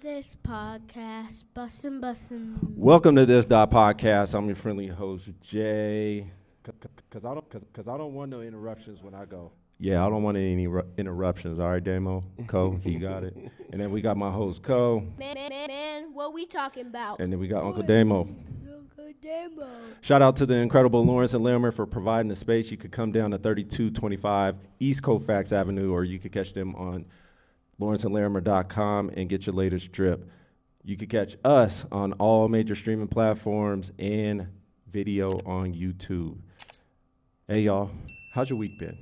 This podcast, bussin'. Welcome to this.podcast. I'm your friendly host, Jay. Cause I don't want no interruptions when I go. Yeah, I don't want any interruptions. All right, Damo, Co, you got it. And then we got my host, Co. Man, what we talking about? And then we got Uncle Damo. Uncle Damo. Shout out to the incredible Lawrence and Larimer for providing the space. You could come down to 3225 East Colfax Avenue, or you could catch them on lawrenceandlarimer.com and get your latest drip. You could catch us on all major streaming platforms and video on YouTube. Hey, y'all, how's your week been?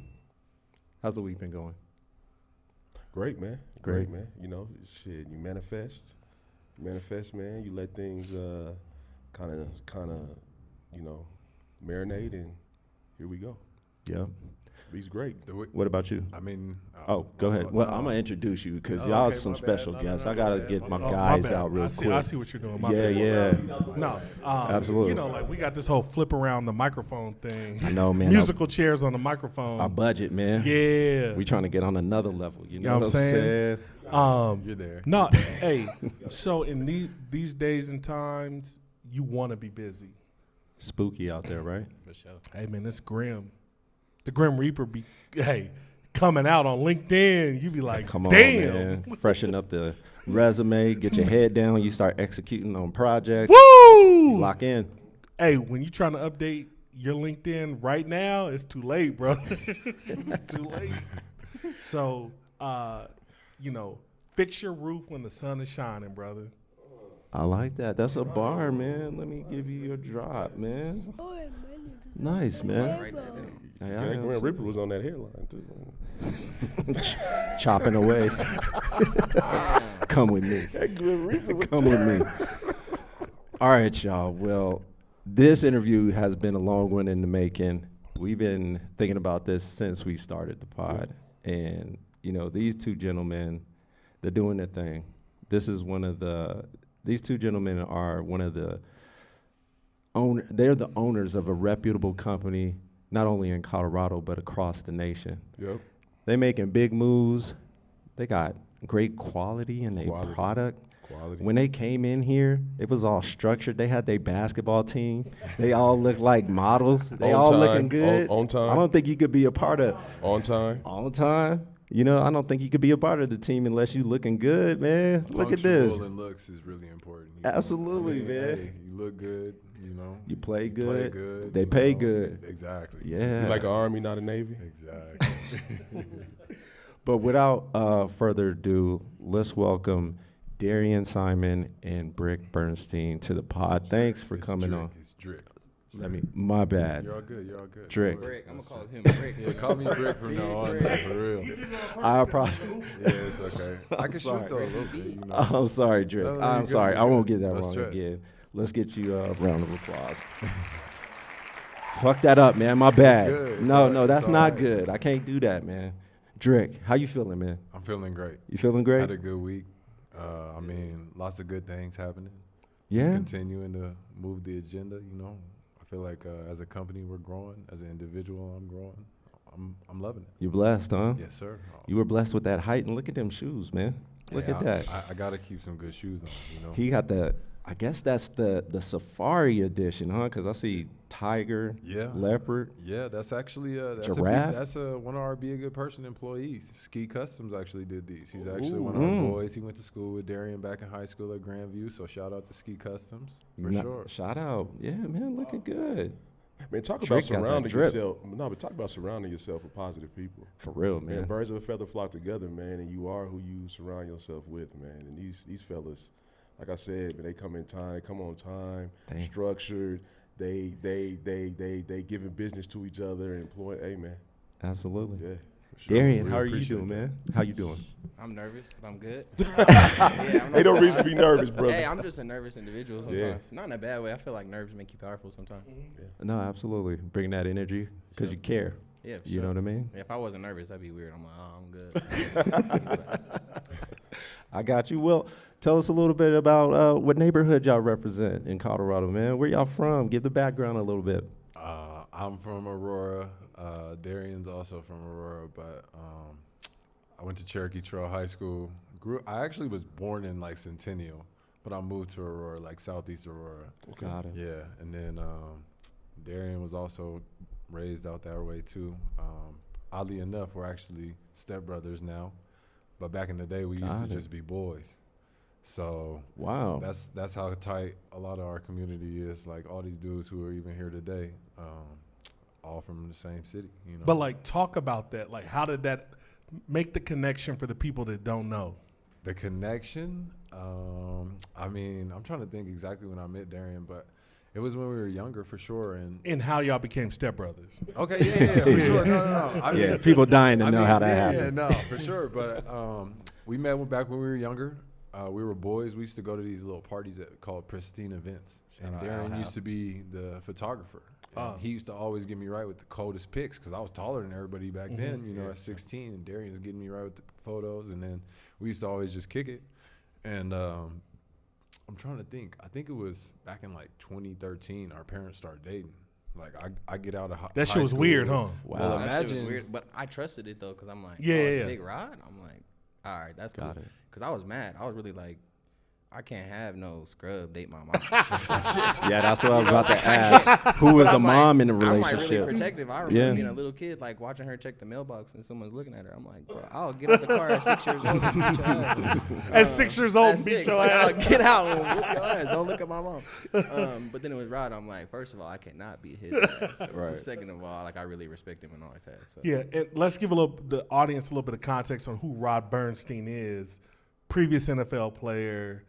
How's the week been going? Great, man. Great. Man. You know, shit, you manifest, man. You let things kind of, marinate, and here we go. Yep. He's great. What about you? I mean, Go ahead. Well, I'm going to introduce you because y'all okay, some my bad. special No, guests. no, I got to my get bad. my Oh, guys bad. out real quick. I see what you're doing. My Yeah, bad. yeah. No, Absolutely. You know, like we got this whole flip around the microphone thing. I know, man. Musical chairs on the microphone. Our budget, man. Yeah. We trying to get on another level. You know know what I'm saying? you're there. No, hey. So in these days and times, you want to be busy. Spooky out there, right? For sure. Hey man, it's grim. The Grim Reaper be coming out on LinkedIn. You be like, Come on, damn. man. Freshen up the resume. Get your head down. You start executing on projects. Woo! Lock in. Hey, when you're trying to update your LinkedIn right now, it's too late, bro. It's too late. So, fix your roof when the sun is shining, brother. I like that. That's a bar, man. Let me give you your drop, man. Nice, man. Hey, Yeah, that Grim Reaper was on that hairline too. chopping away. Come with me. That Grim Reaper was Come with me. All right, y'all. Well, this interview has been a long one in the making. We've been thinking about this since we started the pod. And, these two gentlemen, they're doing their thing. These two gentlemen are they're the owners of a reputable company, not only in Colorado, but across the nation. Yep. They making big moves. They got great quality in their Quality. product. Quality. When they came in here, it was all structured. They had their basketball team. They all looked like models. They On all time, looking good. on time. I don't think you could be a part of On time. all the time. I don't think you could be a part of the team unless you looking good, man. Look at this. Punctual and looks is really important. you know? Absolutely, man. Hey, you look good, You play good. Play good. They you pay know? good. Exactly. Yeah. You like an Army, not a Navy. Exactly. But without further ado, let's welcome Darian Simon and Drick Bernstine to the pod. Thanks for It's coming Drick. on. It's Drick. My bad. You're all good. You're all good. Drick. Brick. I'm gonna call him Brick. Yeah, call me Brick from now on, man, for real. I process. Yeah, it's okay. I can sorry. shoot though a little bit, I'm sorry, Drick. No, I'm you're good, sorry. I you're won't good. get that No wrong stress. again. Let's get you a round of applause. Fuck that up, man. My bad. good. It's No, all right. no, that's It's all not right. good. I can't do that, man. Drick, how you feeling, man? I'm feeling great. You feeling great? Had a good week. Lots of good things happening. Yeah. Just continuing to move the agenda, I feel like as a company we're growing. As an individual, I'm growing. I'm loving it. You're blessed, huh? Yes, sir. You were blessed with that height, and look at them shoes, man. Look Yeah, at that. I gotta keep some good shoes on, He got I guess that's the Safari edition, huh? Because I see tiger, Yeah. leopard. Yeah, that's actually Giraffe? that's one of our Be a Good Person employees. Ski Customs actually did these. He's actually one of Mm. our boys. He went to school with Darian back in high school at Grandview. So shout out to Ski Customs for sure. Shout out. Yeah, man, looking good. Man, talk Drake about got that surrounding drip. yourself. No, but talk about surrounding yourself with positive people. For real, Man, man. birds of a feather flock together, man, and you are who you surround yourself with, man. And these fellas, like I said, man, they come in time, they come on time, Dang. structured. They giving business to each other and employing. Hey, man, Absolutely. yeah. For sure. Darian, We how are you appreciate doing, that. man? How you doing? I'm nervous, but I'm good. Ain't no reason to be nervous, brother. Hey, I'm just a nervous individual sometimes. Not in a bad way. I feel like nerves make you powerful sometimes. No, absolutely. Bring that energy because you care. Yeah, for You sure. know what I mean? If I wasn't nervous, that'd be weird. I'm like, oh, I'm good. I got you. Well, tell us a little bit about what neighborhood y'all represent in Colorado, man. Where y'all from? Give the background a little bit. I'm from Aurora. Darian's also from Aurora, but I I went to Cherokee Trail High School. I actually was born in like Centennial, but I moved to Aurora, like Southeast Aurora. Got it. Yeah, and then Darian was also raised out that way too. Oddly enough, we're actually stepbrothers now, but back in the day we used to just be boys. So Wow. that's how tight a lot of our community is. Like all these dudes who are even here today, all from the same city. You know. But like, talk about that. Like, how did that make the connection for the people that don't know? The connection, I mean, I'm trying to think exactly when I met Darian, but it was when we were younger for sure. And how y'all became stepbrothers. okay, yeah, for sure. No. I mean, People dying to I know mean, how that yeah, happened. Yeah, no, for sure. But we met back when we were younger. We were boys. We used to go to these little parties called Pristine Events. And Darian used to be the photographer. He used to always get me right with the coldest pics because I was taller than everybody back then, you know, at 16. And Darian was getting me right with the photos. And then we used to always just kick it. And I'm trying to think. I think it was back in like 2013 our parents started dating. Like I get out of high That shit was school. weird, huh? Wow. Well, That shit was imagine. weird, but I trusted it though, cause I'm like, Yeah, oh, yeah, it's yeah. Big Rod. I'm like, all right, that's cool. Got it. Cause I was mad. I was really like, I can't have no scrub date my mom. Yeah, that's what I was about to ask. Who was the I'm like- mom in the I'm like relationship? really protective. I remember Yeah. being a little kid, like watching her check the mailbox and someone's looking at her. I'm like, bro, I'll get out the car at 6 years old and beat your ass. At 6 years old, At beat 6, your like, ass. I'll get out and whoop your ass. Don't look at my mom. But then it was Rod. I'm like, first of all, I cannot beat his ass. Right. Second of all, like I really respect him and always have. So. Yeah, and let's give the audience a little bit of context on who Rod Bernstine is. Previous NFL player,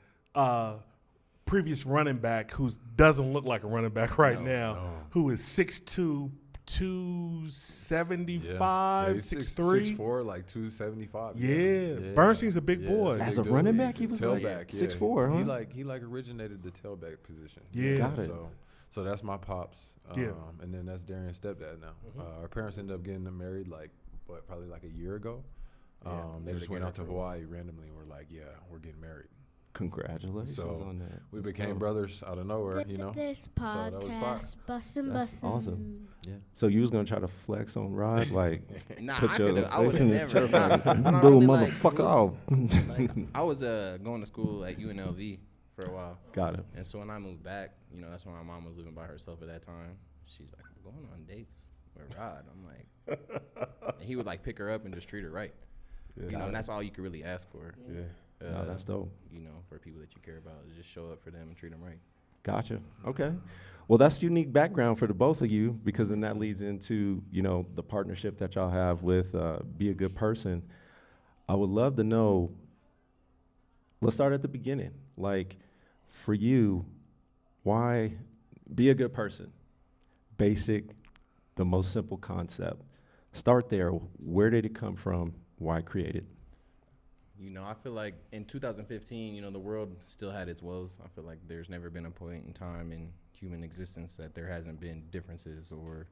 previous running back who doesn't look like a running back right now, who is 6'2", 275, 6'3". 6'4", like 275. Yeah. Bernstein's a big boy. he's a As big a dude. running back, he was like tailback, 6'4", huh? He like originated the tailback position. Yeah. Got it. So that's my pops. Yeah. And then that's Darian's stepdad now. Our parents ended up getting married probably like a year ago. They just went out to Hawaii randomly and were like, yeah, we're getting married. Congratulations So on that. we That's became dope. brothers out of nowhere, you know. This So that was fire. podcast, That's bussin'. awesome. So you was gonna try to flex on Rod, like Nah, put I your could've- I face would've in his never. chest, Nah, like, but I little really, like, motherfucker was- off. Like, I was going to school at UNLV for a while. Got it. And so when I moved back, you know, that's when my mom was living by herself at that time. She's like, I'm going on dates with Rod. I'm like, and he would like pick her up and just treat her right. Yeah. You know, and that's all you could really ask for. Yeah. No, that's dope. You know, for people that you care about, is just show up for them and treat them right. Gotcha. Okay. Well, that's unique background for the both of you, because then that leads into, you know, the partnership that y'all have with Be a Good Person. I would love to know, let's start at the beginning. Like, for you, why Be a Good Person? Basic, the most simple concept. Start there. Where did it come from? Why create it? You know, I feel like in 2015, you know, the world still had its woes. I feel like there's never been a point in time in human existence that there hasn't been differences or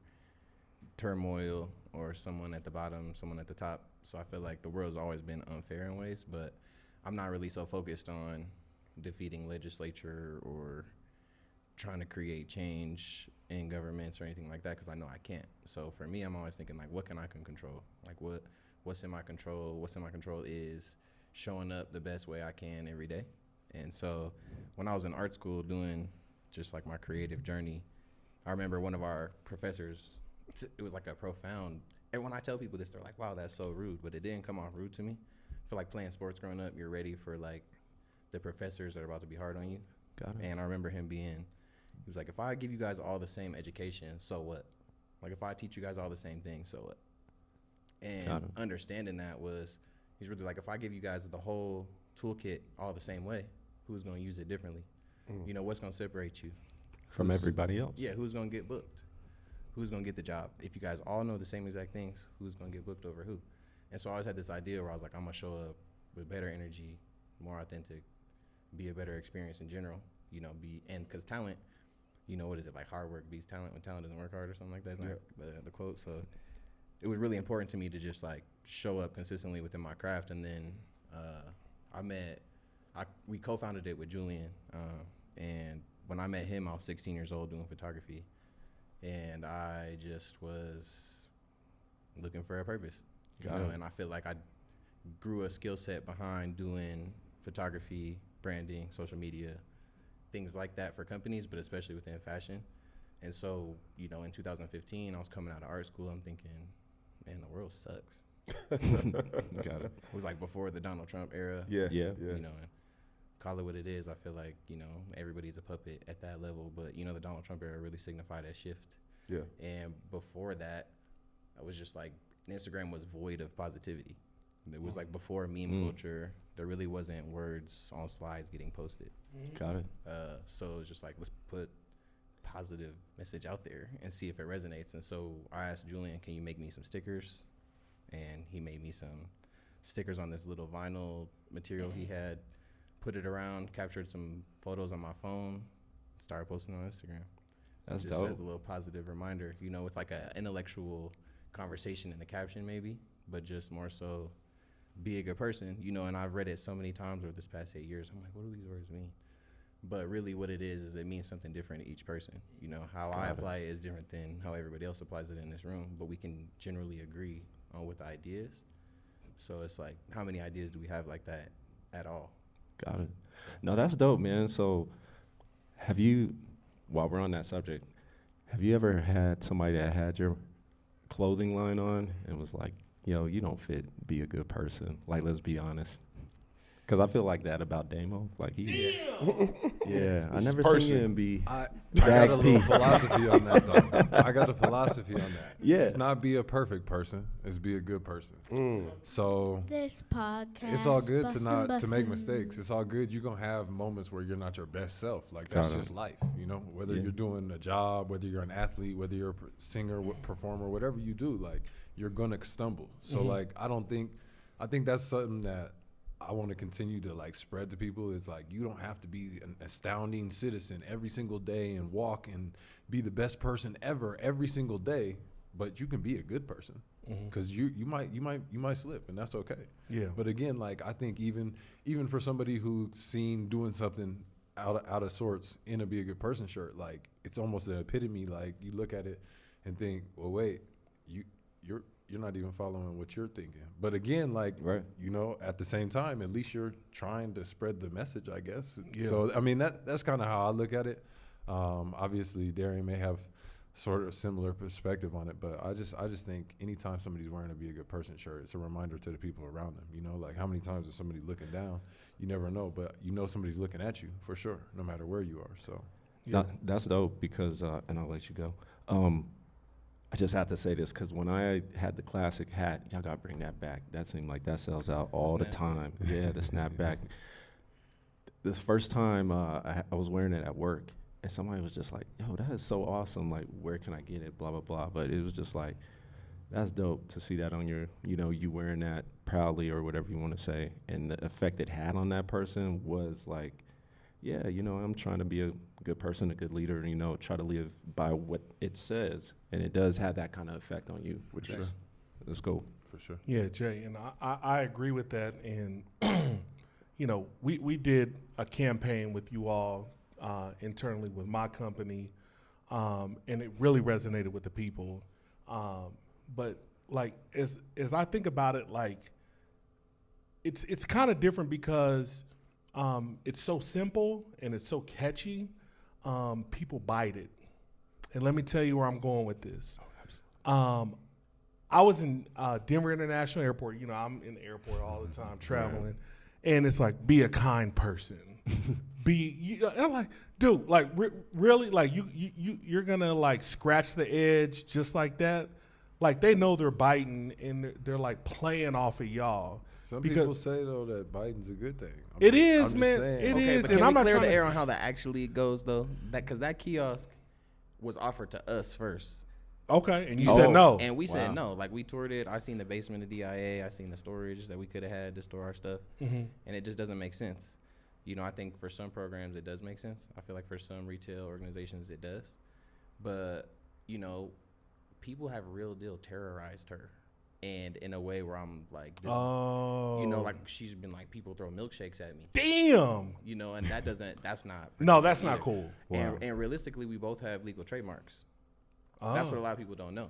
turmoil or someone at the bottom, someone at the top. So I feel like the world's always been unfair in ways, but I'm not really so focused on defeating legislature or trying to create change in governments or anything like that, because I know I can't. So for me, I'm always thinking, like, what can I control? Like, what's in my control? What's in my control is showing up the best way I can every day. And so when I was in art school doing just like my creative journey, I remember one of our professors, it was like a profound, and when I tell people this, they're like, wow, that's so rude, but it didn't come off rude to me. I feel like playing sports growing up, you're ready for like the professors that are about to be hard on you. Got it. And I remember him he was like, if I give you guys all the same education, so what? Like if I teach you guys all the same thing, so what? And understanding that he's really like, if I give you guys the whole toolkit all the same way, who's going to use it differently? You know, what's going to separate you? From everybody else. Yeah, who's going to get booked? Who's going to get the job? If you guys all know the same exact things, who's going to get booked over who? And so I always had this idea where I was like, I'm going to show up with better energy, more authentic, be a better experience in general, you know, and because talent, you know, what is it, like hard work beats talent when talent doesn't work hard or something like that? Isn't that the quote? So it was really important to me to just like show up consistently within my craft. And then we co-founded it with Julian. And when I met him, I was 16 years old doing photography. And I just was looking for a purpose, you know? And I feel like grew a skill set behind doing photography, branding, social media, things like that for companies, but especially within fashion. And so, you know, in 2015, I was coming out of art school. I'm thinking, man, the world sucks. Got it. It was like before the Donald Trump era. Yeah. You know, and call it what it is. I feel like, you know, everybody's a puppet at that level. But, you know, the Donald Trump era really signified that shift. Yeah. And before that, I was just like, Instagram was void of positivity. It was like before meme culture, there really wasn't words on slides getting posted. Got it. So it was just like, let's put positive message out there and see if it resonates. And so I asked Julian, can you make me some stickers? And he made me some stickers on this little vinyl material he had, put it around, captured some photos on my phone, started posting on Instagram. That's just dope. as a little positive reminder, you know, with like an intellectual conversation in the caption maybe, but just more so be a good person, you know. And I've read it so many times over this past 8 years. I'm like, what do these words mean? But really what it is it means something different to each person. You know, how I apply it is different than how everybody else applies it in this room, but we can generally agree on what the idea is. So it's like, how many ideas do we have like that at all? Got it. No, that's dope, man. So have you, while we're on that subject, have you ever had somebody that had your clothing line on and was like, yo, you don't fit, be a good person? Like, let's be honest. Because I feel like that about Damo. Like, he, yeah, I never seen him be. I got a little philosophy on that, though. I got a philosophy on that. Yeah. It's not be a perfect person, it's be a good person. So This podcast. it's all good to bussin'. make mistakes. It's all good. You're going to have moments where you're not your best self. Like, that's just life, you know? Whether you're doing a job, whether you're an athlete, whether you're a singer, performer, whatever you do, like, you're going to stumble. So, like, I think that's something that I want to continue to like spread to people is like, you don't have to be an astounding citizen every single day and walk and be the best person ever every single day, but you can be a good person because you might slip, and that's okay. Yeah. But again, like, I think even for somebody who's seen doing something out of sorts in a be a good person shirt, like, it's almost an epitome. Like, you look at it and think, well, wait, you're not even following what you're thinking. But again, like, you know, at the same time, at least you're trying to spread the message, I guess. Yeah. So, I mean, that's kind of how I look at it. Obviously, Darian may have sort of similar perspective on it, but I just think anytime somebody's wearing a Be a Good Person shirt, it's a reminder to the people around them. You know, like, how many times is somebody looking down? You never know, but you know somebody's looking at you for sure, no matter where you are. So, That's dope because, and I'll let you go. I just have to say this because when I had the classic hat, y'all got to bring that back. That seemed like that sells out all the time. Yeah, the snapback. The first time I was wearing it at work, and somebody was just like, yo, that is so awesome. Like, where can I get it? Blah, blah, blah. But it was just like, that's dope to see that on your, you know, you wearing that proudly or whatever you want to say. And the effect it had on that person was like, yeah, you know, I'm trying to be a good person, a good leader, and, you know, try to live by what it says. And it does have that kind of effect on you, which is cool. for sure. Yeah, Jay, and I agree with that. And, you know, we did a campaign with you all internally with my company, and it really resonated with the people. But, like, as I think about it, like, it's kind of different because it's so simple and it's so catchy. People bite it. And let me tell you where I'm going with this. I was in Denver International Airport. You know, I'm in the airport all the time traveling. And it's like, be a kind person. And I'm like, dude, like, really? Like, you're going to, like, scratch the edge just like that? Like, they know they're biting, and they're like, playing off of y'all. Some people say, though, that biting's a good thing. It is, man. It is. But and can I'm we not clear trying the air on how that actually goes, though? Because that kiosk was offered to us first. Okay, and you said no. And we said no. Like, we toured it. I seen the basement of DIA. I seen the storage that we could have had to store our stuff. And it just doesn't make sense. You know, I think for some programs it does make sense. I feel like for some retail organizations it does. But, you know, people have real deal terrorized her. And in a way where I'm like, this, you know, like, she's been like, people throw milkshakes at me. Damn. You know, and that's not. No, that's either. not cool. Wow. And realistically, we both have legal trademarks. That's what a lot of people don't know.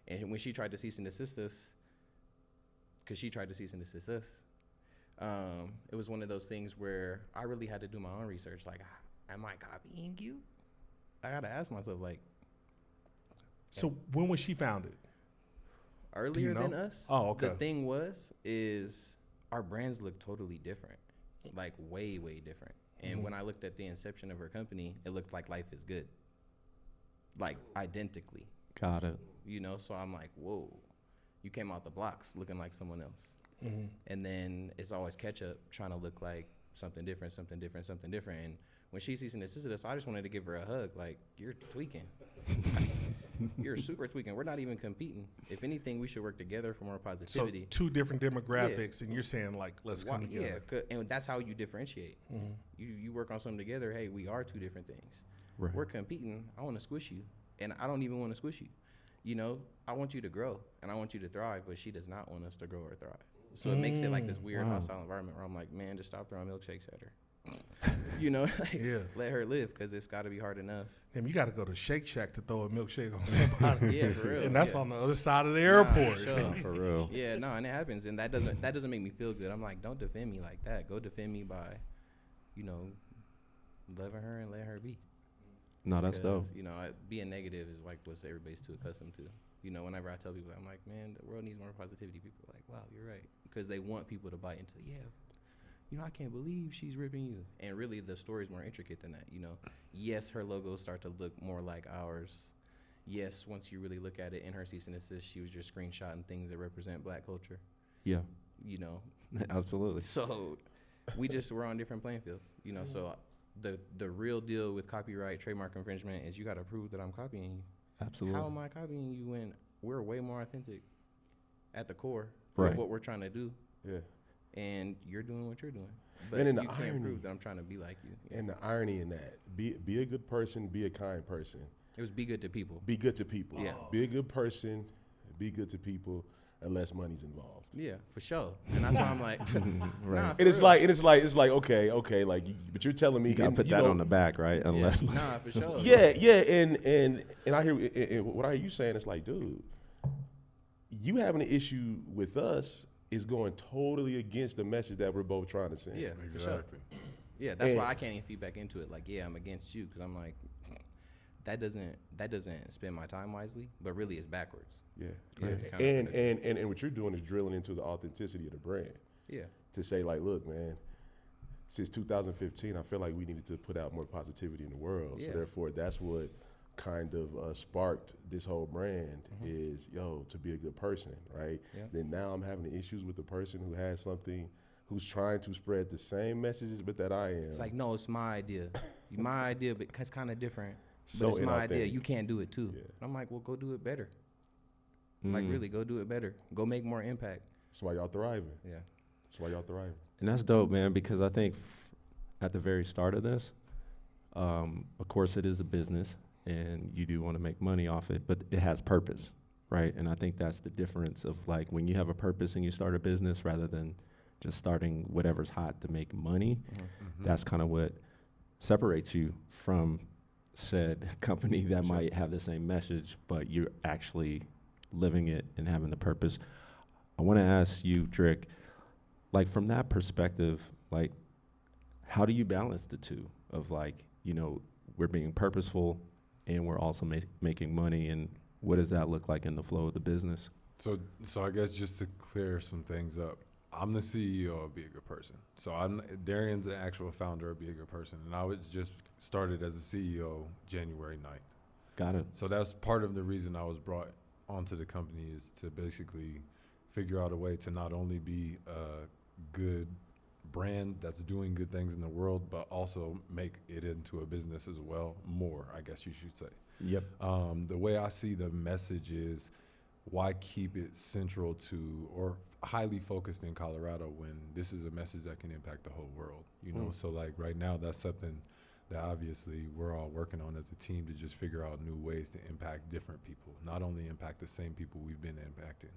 And when she tried to cease and desist us, because she tried to cease and desist us. It was one of those things where I really had to do my own research. Like, am I copying you? I got to ask myself, like. So when was she founded? Earlier than us. Oh, okay. The thing is our brands look totally different, like way, way different. And when I looked at the inception of her company, it looked like Life is Good, like identically. Got it. You know, so I'm like, whoa, you came out the blocks looking like someone else. Mm-hmm. And then it's always catch up, trying to look like something different. And when she ceased and desisted us, I just wanted to give her a hug. Like, you're tweaking. You're super tweaking. We're not even competing. If anything, we should work together for more positivity. So 2 different demographics, and you're saying, like, let's come together. Yeah, and that's how you differentiate. Mm-hmm. You work on something together. Hey, we are 2 different things. Right. We're competing. I want to squish you, and I don't even want to squish you. You know, I want you to grow, and I want you to thrive, but she does not want us to grow or thrive. So it makes it like this weird hostile environment where I'm like, man, just stop throwing milkshakes at her. You know, like, let her live, because it's got to be hard enough. Damn, you got to go to Shake Shack to throw a milkshake on somebody. Yeah, for real. And that's on the other side of the airport. For sure. For real. Yeah, no, and it happens, and that doesn't make me feel good. I'm like, don't defend me like that. Go defend me by, you know, loving her and let her be. No, that's dope. You know, being negative is like what everybody's too accustomed to. You know, whenever I tell people, I'm like, man, the world needs more positivity. People are like, wow, you're right, because they want people to buy into, you know, I can't believe she's ripping you. And really, the story's more intricate than that, you know. Yes, her logos start to look more like ours. Yes, once you really look at it, in her cease and desist, she was just screenshotting things that represent Black culture. Yeah. You know. Absolutely. So we're on different playing fields, you know. So the real deal with copyright, trademark infringement is you got to prove that I'm copying you. Absolutely. How am I copying you when we're way more authentic at the core Right. of what we're trying to do? Yeah. And you're doing what you're doing. But And in you the can't irony- prove that I'm trying to be like you. And the irony in that, be a good person, be a kind person. It was be good to people. Be good to people. Yeah. Be a good person, be good to people, unless money's involved. Yeah, for sure. And that's why I'm like, Right. nah, for And it's real. like okay, like, but you're telling me, You gotta and, put that know, on the back, right? Unless Nah, for sure. Yeah, and I hear and what I hear you saying. It's like, dude, you having an issue with us is going totally against the message that we're both trying to send. Yeah, for sure. Exactly. Yeah, that's And- why I can't even feed back into it. Like, yeah, I'm against you, because I'm like, that doesn't spend my time wisely, but really it's backwards. Yeah, Yeah, yeah. it's kinda And what you're doing is drilling into the authenticity of the brand Yeah. to say, like, look, man, since 2015, I feel like we needed to put out more positivity in the world. So Yeah. therefore, that's what kind of sparked this whole brand is, to be a good person, right? Yeah. Then now I'm having issues with the person who has something, who's trying to spread the same messages, but that I am. It's like, no, it's my idea. My idea, but it's kind of different. But So it's my idea. inauthentic. You can't do it too. Yeah. And I'm like, well, go do it better. Like, really, go do it better. Go make more impact. That's why y'all thriving. Yeah. That's why y'all thriving. And that's dope, man, because I think at the very start of this, of course it is a business and you do want to make money off it, but it has purpose, right? And I think that's the difference of, like, when you have a purpose and you start a business rather than just starting whatever's hot to make money, that's kind of what separates you from said company that might have the same message, but you're actually living it and having the purpose. I want to ask you, Drick, like, from that perspective, like, how do you balance the two of, like, we're being purposeful and we're also making money, and what does that look like in the flow of the business? So I guess just to clear some things up, I'm the CEO of Be a Good Person. So Darian's the actual founder of Be a Good Person, and I was just started as a CEO January 9th. Got it. So that's part of the reason I was brought onto the company, is to basically figure out a way to not only be a good brand that's doing good things in the world, but also make it into a business as well, more, I guess you should say. Yep. The way I see the message is, why keep it central to or highly focused in Colorado when this is a message that can impact the whole world, So, like, right now, that's something that obviously we're all working on as a team, to just figure out new ways to impact different people, not only impact the same people we've been impacting,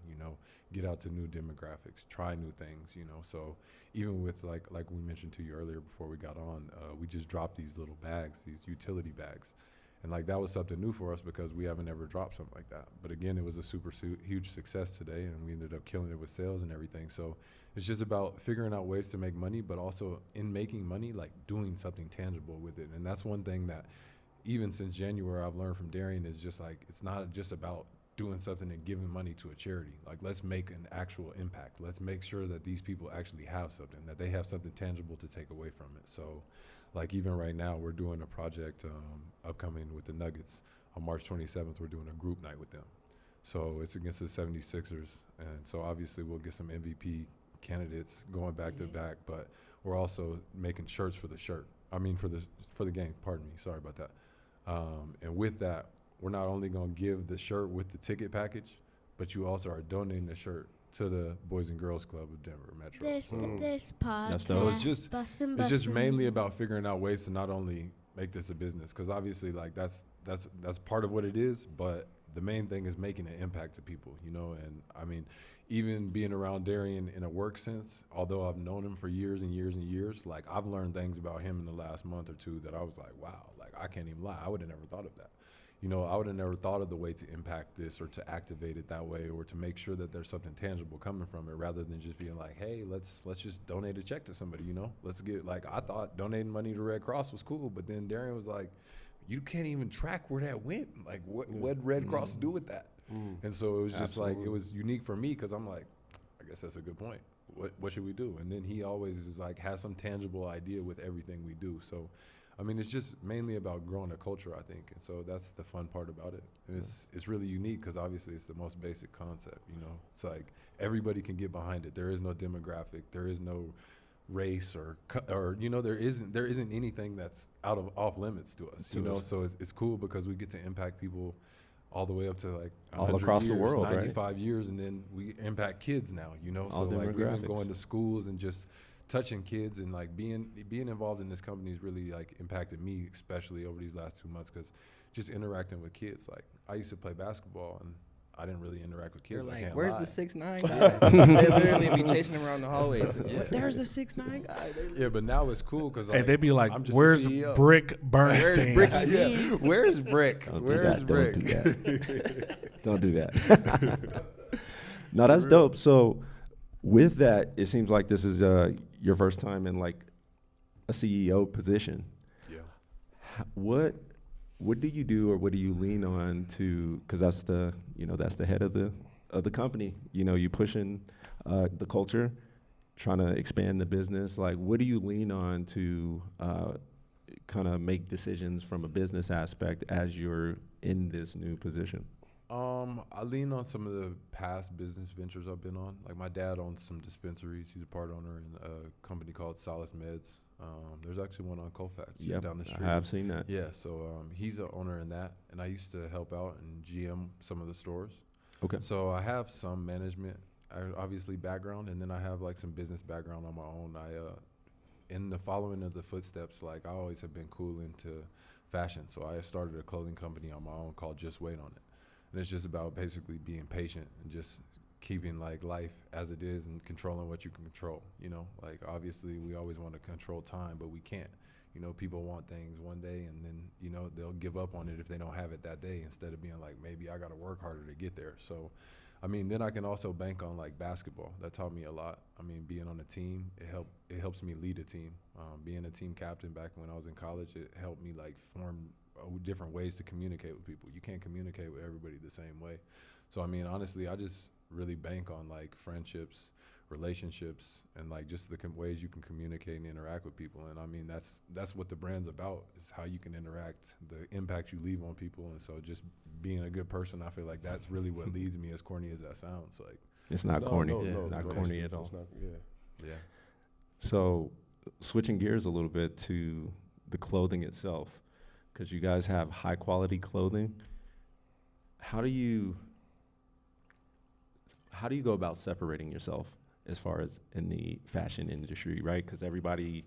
get out to new demographics, try new things, So even with like we mentioned to you earlier before we got on, we just dropped these little bags, these utility bags. And like that was something new for us because we haven't ever dropped something like that. But again, it was a super huge success today, and we ended up killing it with sales and everything. So it's just about figuring out ways to make money, but also in making money, like doing something tangible with it. And that's one thing that even since January I've learned from Darian is just like, it's not just about doing something and giving money to a charity. Like, let's make an actual impact. Let's make sure that these people actually have something, that they have something tangible to take away from it. So like even right now, we're doing a project upcoming with the Nuggets. On March 27th, we're doing a group night with them. So it's against the 76ers. And so obviously we'll get some MVP candidates going back to back, but we're also making shirts for the for the game, pardon me, sorry about that. And with that, we're not only gonna give the shirt with the ticket package, but you also are donating the shirt to the Boys and Girls Club of Denver Metro. This podcast. dope. So it's just mainly about figuring out ways to not only make this a business, because obviously like that's part of what it is, but the main thing is making an impact to people, you know. And I mean, even being around Darian in a work sense, although I've known him for years and years and years, like I've learned things about him in the last month or two that I was like, wow, like I can't even lie, I would have never thought of that. You know, I would have never thought of the way to impact this or to activate it that way, or to make sure that there's something tangible coming from it, rather than just being like, hey, let's just donate a check to somebody, you know? Let's get, like, I thought donating money to Red Cross was cool, but then Darian was like, you can't even track where that went. Like, what Red Cross do with that? And so it was just like, it was unique for me, because I'm like, I guess that's a good point. What should we do? And then he always is like, has some tangible idea with everything we do. So I mean, it's just mainly about growing a culture, I think, and so that's the fun part about it. And it's really unique because obviously it's the most basic concept, you know. It's like everybody can get behind it. There is no demographic, there is no race or you know, there isn't anything that's off limits to us, you know. So it's cool because we get to impact people all the way up to like all across years, the world, 95 right? years, and then we impact kids now, you know. All so like we've been demographics. going to schools and just touching kids, and like being involved in this company has really like impacted me, especially over these last 2 months, because just interacting with kids. Like I used to play basketball and I didn't really interact with kids. You're I like, can't where's lie. lie. the 6'9" guy? They literally be chasing him around the hallways. There's the 6'9" guy. Yeah, but now it's cool because Hey, they be like, I'm just a where's CEO. Brick Bernstine? Where's Bricky? Yeah. Where's Brick? Don't Where's do Brick? that. Don't do that. No, that's dope. So with that, it seems like this is your first time in like a CEO position. Yeah. What do you do, or what do you lean on to? Because that's the head of the company. You know, you pushing the culture, trying to expand the business. Like, what do you lean on to kind of make decisions from a business aspect as you're in this new position? I lean on some of the past business ventures I've been on. Like my dad owns some dispensaries. He's a part owner in a company called Solace Meds. There's actually one on Colfax, just down the street. I have seen that. Yeah, so he's an owner in that, and I used to help out and GM some of the stores. Okay. So I have some management, obviously, background, and then I have like some business background on my own. In the following of the footsteps, like I always have been cool into fashion, so I started a clothing company on my own called Just Wait On It. And it's just about basically being patient and just keeping like life as it is and controlling what you can control, you know. Like obviously we always want to control time, but we can't. You know, people want things one day and then, you know, they'll give up on it if they don't have it that day, instead of being like, maybe I got to work harder to get there. So I mean, then I can also bank on like basketball. That taught me a lot. I mean, being on a team, it helps me lead a team. Being a team captain back when I was in college, it helped me like form different ways to communicate with people. You can't communicate with everybody the same way. So I mean, honestly, I just really bank on like friendships, relationships, and like just the ways you can communicate and interact with people. And I mean, that's what the brand's about, is how you can interact, the impact you leave on people. And so just being a good person, I feel like that's really what leads me, as corny as that sounds. Like It's not corny. No, Not no, corny it's at all. not, yeah. yeah. So switching gears a little bit to the clothing itself, because you guys have high quality clothing. How do you go about separating yourself as far as in the fashion industry, right? Because everybody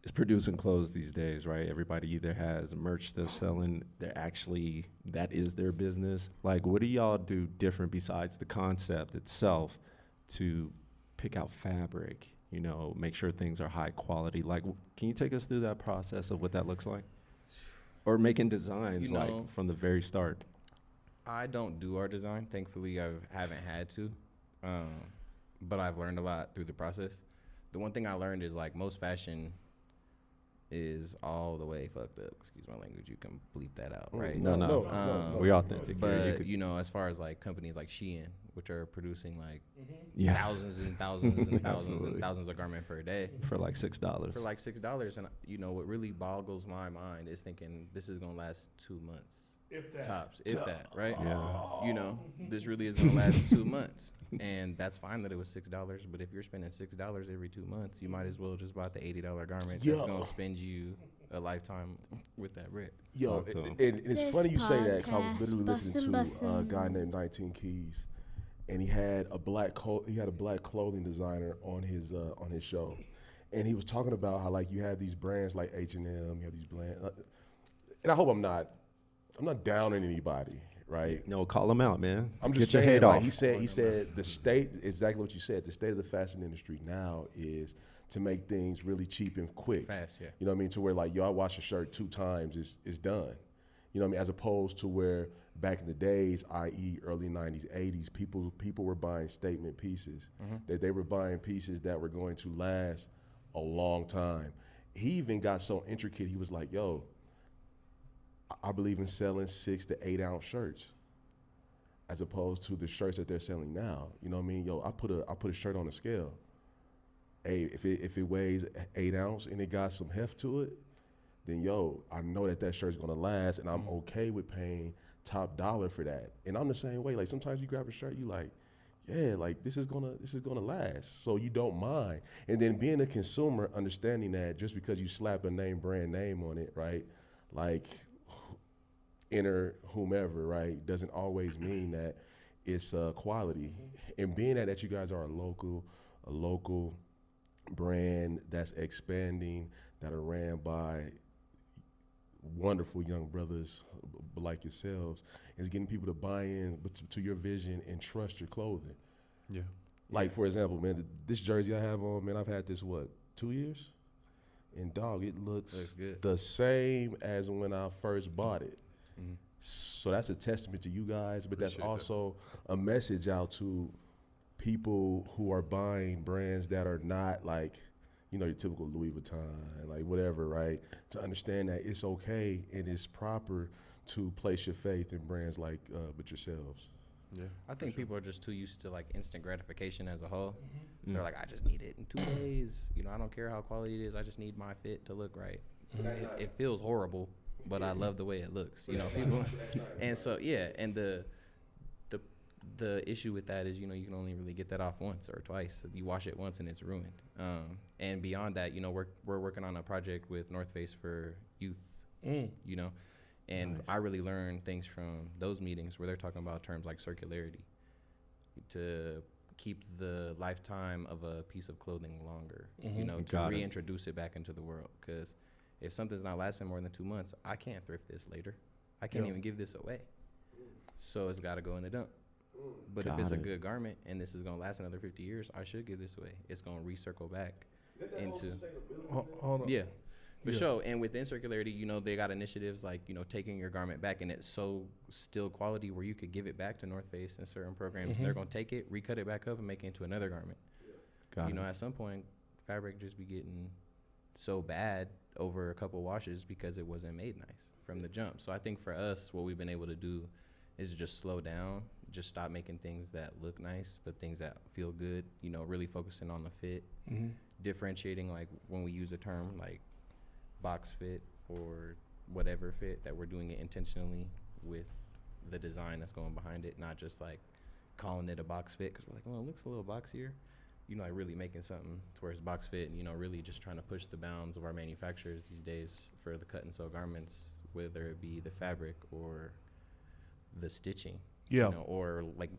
is producing clothes these days, right? Everybody either has merch they're selling, that is their business. Like, what do y'all do different besides the concept itself to pick out fabric, you know, make sure things are high quality? Like, can you take us through that process of what that looks like? Or making designs You know, like from the very start. I don't do our design. Thankfully, I haven't had to, but I've learned a lot through the process. The one thing I learned is like most fashion is all the way fucked up. Excuse my language. You can bleep that out, right? No. We authentic. But you know, as far as like companies like Shein, which are producing like Yeah. thousands and thousands and thousands and Absolutely. thousands of garments per day For like $6. for like $6, and you know what really boggles my mind is thinking this is gonna last 2 months. If that. Tops, if that, right? Yeah. You know, this really is gonna last 2 months, and that's fine that it was $6. But if you're spending $6 every 2 months, you might as well just buy the $80 garment that's gonna spend you a lifetime with that bread. Yo, So- and it's This funny you say that because I was podcast, literally listening bussin', to a bussin'. guy named 19 Keys, and he had a black clothing designer on his show, and he was talking about how like you have these brands like H&M, you have these brands, and I hope I'm not downing anybody, right? No, call them out, man. I'm Get just your saying, head like off. he said the state, exactly what you said, the state of the fashion industry now is to make things really cheap and quick. Fast, yeah. You know what I mean? To where like, yo, I wash a shirt 2 times, it's done. You know what I mean? As opposed to where back in the days, i.e. early 90s, 80s, people were buying statement pieces. That they were buying pieces that were going to last a long time. He even got so intricate, he was like, yo, I believe in selling 6 to 8 ounce shirts as opposed to the shirts that they're selling now. You know what I mean? Yo, I put a shirt on a scale. Hey, if it weighs 8 ounce and it got some heft to it, then yo, I know that shirt's gonna last, and I'm okay with paying top dollar for that. And I'm the same way. Like sometimes you grab a shirt, you like, yeah, like this is gonna last, so you don't mind. And then being a consumer, understanding that just because you slap a brand name on it, right? Like enter whomever, right, doesn't always mean that it's quality. And being that you guys are a local brand that's expanding, that are ran by wonderful young brothers like yourselves, is getting people to buy in to your vision and trust your clothing. Yeah. Like, for example, man, this jersey I have on, man, I've had this, 2 years? And dog, it looks good. the same as when I first bought it. So that's a testament to you guys, but Appreciate that's also a message out to people who are buying brands that are not like, you know, your typical Louis Vuitton, like whatever, right? To understand that it's okay and it's proper to place your faith in brands like but yourselves. Yeah. I think people are just too used to like instant gratification as a whole. They're like, I just need it in 2 days. You know, I don't care how quality it is. I just need my fit to look right. It feels horrible, but I love the way it looks. You know, people. And so yeah, and the issue with that is, you know, you can only really get that off once or twice. You wash it once and it's ruined. And beyond that, you know, we're working on a project with North Face for youth. You know. And I really learned things from those meetings where they're talking about terms like circularity to keep the lifetime of a piece of clothing longer, you know, to Got it. reintroduce it back into the world. Because if something's not lasting more than 2 months, I can't thrift this later. I can't even give this away. So it's got to go in the dump. But if it's a good garment and this is going to last another 50 years, I should give this away. It's going to recircle back into. Hold on. Yeah. For sure. And within circularity, you know, they got initiatives like, you know, taking your garment back and it's so still quality where you could give it back to North Face in certain programs. And they're going to take it, recut it back up and make it into another garment. You know, at some point, fabric just be getting so bad over a couple washes because it wasn't made nice from the jump. So I think for us, what we've been able to do is just slow down, just stop making things that look nice, but things that feel good, you know, really focusing on the fit, differentiating like when we use a term like box fit or whatever fit, that we're doing it intentionally with the design that's going behind it, not just like calling it a box fit because we're like, well, it looks a little boxier. You know, like really making something to where it's box fit and, you know, really just trying to push the bounds of our manufacturers these days for the cut and sew garments, whether it be the fabric or the stitching, you know, or like,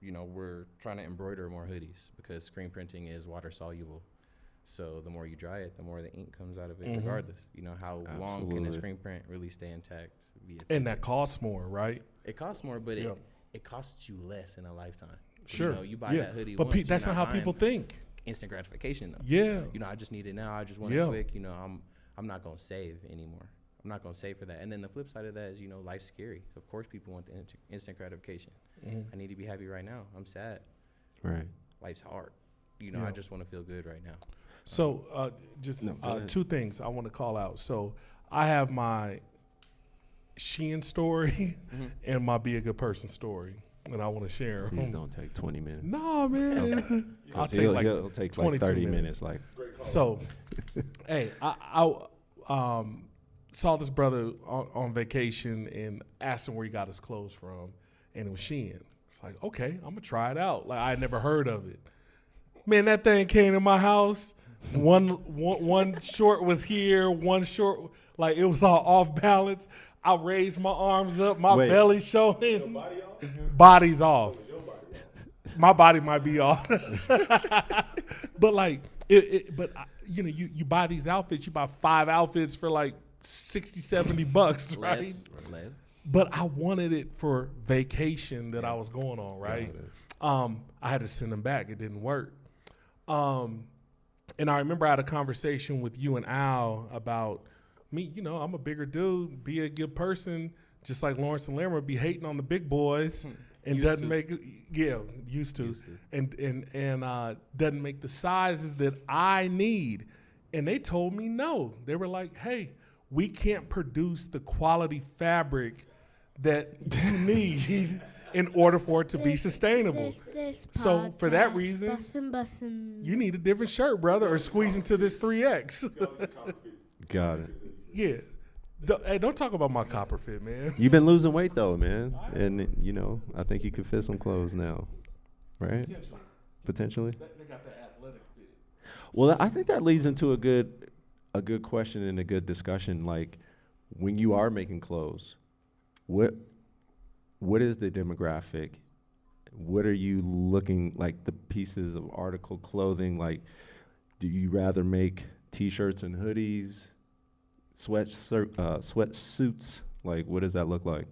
you know, we're trying to embroider more hoodies because screen printing is water soluble. So the more you dry it, the more the ink comes out of it regardless. You know, how long can a screen print really stay intact? And that costs more, right? It costs more, but it costs you less in a lifetime. Sure. You know, you buy that hoodie but once, that's you're not how buying people think. instant gratification though. Yeah. You know, I just need it now. I just want it quick. You know, I'm not gonna save anymore. I'm not gonna save for that. And then the flip side of that is, life's scary. Of course, people want the instant gratification. I need to be happy right now. I'm sad. Right. Life's hard. Yeah. I just want to feel good right now. So two things I want to call out. So I have my Shein story and my Be a Good Person story, and I want to share them. Please don't take 20 minutes. No, man. I'll take He'll take like 30 minutes. Like, so, hey, I saw this brother on vacation and asked him where he got his clothes from, and it was Shein. It's like, okay, I'm gonna try it out. Like, I had never heard of it. Man, that thing came to my house. One short was here, one short, like it was all off balance. I raised my arms up, my belly showing. Body's off. My body might be off. But like, you buy these outfits, you buy 5 outfits for like $60-$70, right? Less. But I wanted it for vacation that I was going on, right? I had to send them back. It didn't work. And I remember I had a conversation with you and Al about me, I'm a bigger dude, be a good person, just like Lawrence and Lamar be hating on the big boys and doesn't make used to. And doesn't make the sizes that I need. And they told me no. They were like, hey, we can't produce the quality fabric that you need in order for it to be sustainable. So for that reason, you need a different shirt, brother, or squeeze into this 3X. got it. Yeah. Hey, don't talk about my copper fit, man. You've been losing weight though, man, and I think you could fit some clothes now, right? Potentially. They got that athletic fit. Well, I think that leads into a good question and a good discussion. Like, when you are making clothes, what is the demographic? What are you looking like, the pieces of article clothing? Like, do you rather make T-shirts and hoodies, sweatsuits? Like, what does that look like?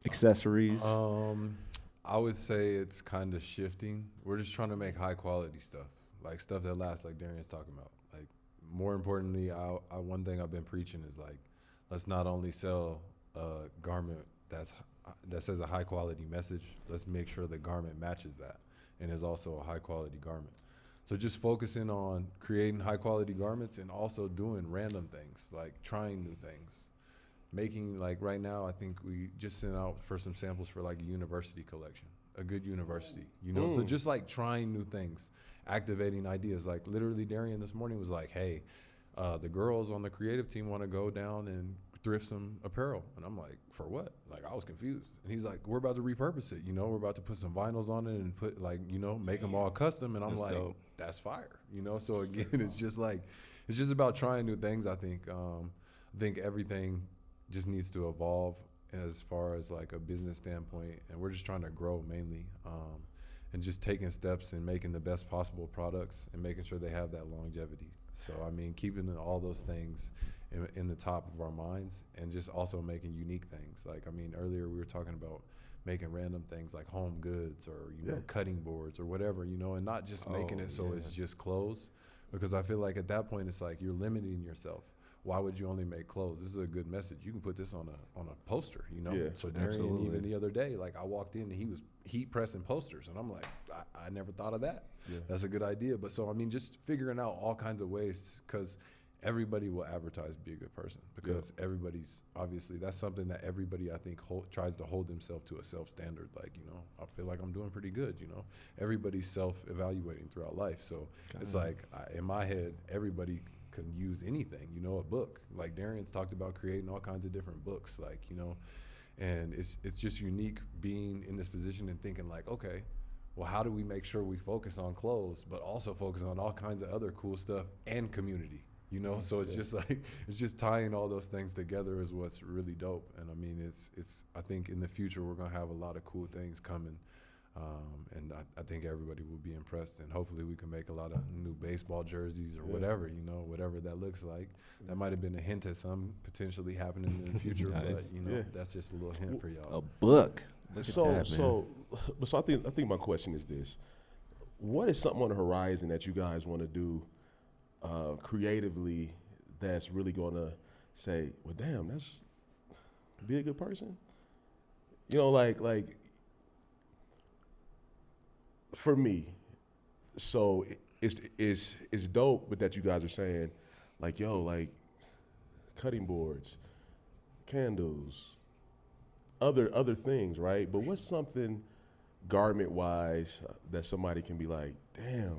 Accessories? I would say it's kind of shifting. We're just trying to make high quality stuff, like stuff that lasts, like Darian's talking about. Like, more importantly, one thing I've been preaching is like, let's not only sell a garment that says a high quality message, let's make sure the garment matches that and is also a high quality garment. So just focusing on creating high quality garments and also doing random things, like trying new things. Making, like right now, I think we just sent out for some samples for like a university collection, a good university, So just like trying new things, activating ideas. Like literally Darian this morning was like, hey, the girls on the creative team want to go down and thrift some apparel. And I'm like, for what? Like, I was confused. And he's like, we're about to repurpose it. We're about to put some vinyls on it and put like, make them all custom. And I'm That's like, dope. That's fire. So again, it's just about trying new things. I think everything just needs to evolve as far as like a business standpoint. And we're just trying to grow mainly, and just taking steps and making the best possible products and making sure they have that longevity. So, I mean, keeping all those things in the top of our minds and just also making unique things. Like, I mean, earlier we were talking about making random things like home goods or, cutting boards or whatever, and not just making it so it's just clothes. Because I feel like at that point it's like you're limiting yourself. Why would you only make clothes? This is a good message. You can put this on a poster, Yeah, so Darian, even the other day, like I walked in and he was heat pressing posters, and I'm like, I never thought of that. Yeah. That's a good idea. But so I mean, just figuring out all kinds of ways, because everybody will advertise be a good person, because everybody's obviously, that's something that everybody I think tries to hold themselves to a self standard. Like, I feel like I'm doing pretty good. Everybody's self-evaluating throughout life, so it's like in my head, everybody can use anything, a book. Like Darian's talked about creating all kinds of different books, like, and it's just unique being in this position and thinking like, okay, well, how do we make sure we focus on clothes, but also focus on all kinds of other cool stuff and community, So it's just like, it's just tying all those things together is what's really dope. And I mean, it's I think in the future, we're going to have a lot of cool things coming. And I think everybody will be impressed, and hopefully we can make a lot of new baseball jerseys or whatever, whatever that looks like. That might have been a hint at some potentially happening in the future, but that's just a little hint for y'all. A book. So I think my question is this: what is something on the horizon that you guys want to do creatively that's really going to say, well, damn, that's be a good person. You know, like for me, so it's dope, but that you guys are saying, like, yo, like cutting boards, candles, other things, right? But what's something garment wise that somebody can be like, damn,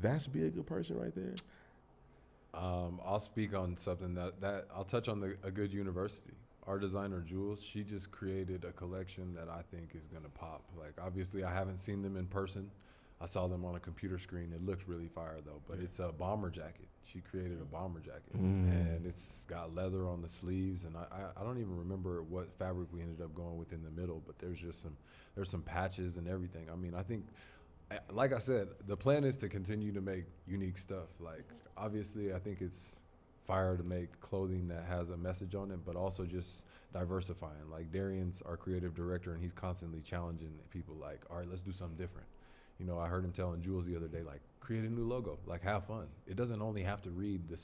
that's be a good person right there? I'll speak on something that I'll touch on a good university. Our designer Jules, she just created a collection that I think is gonna pop. Like, obviously I haven't seen them in person. I saw them on a computer screen. It looked really fire though, but it's a bomber jacket. She created a bomber jacket, and it's got leather on the sleeves, and I don't even remember what fabric we ended up going with in the middle, but there's some patches and everything. I mean, I think, like I said, the plan is to continue to make unique stuff. Like, obviously, I think it's fire to make clothing that has a message on it, but also just diversifying. Like, Darian's our creative director, and he's constantly challenging people like, all right, let's do something different. You know, I heard him telling Jules the other day, like, create a new logo, like, have fun. It doesn't only have to read the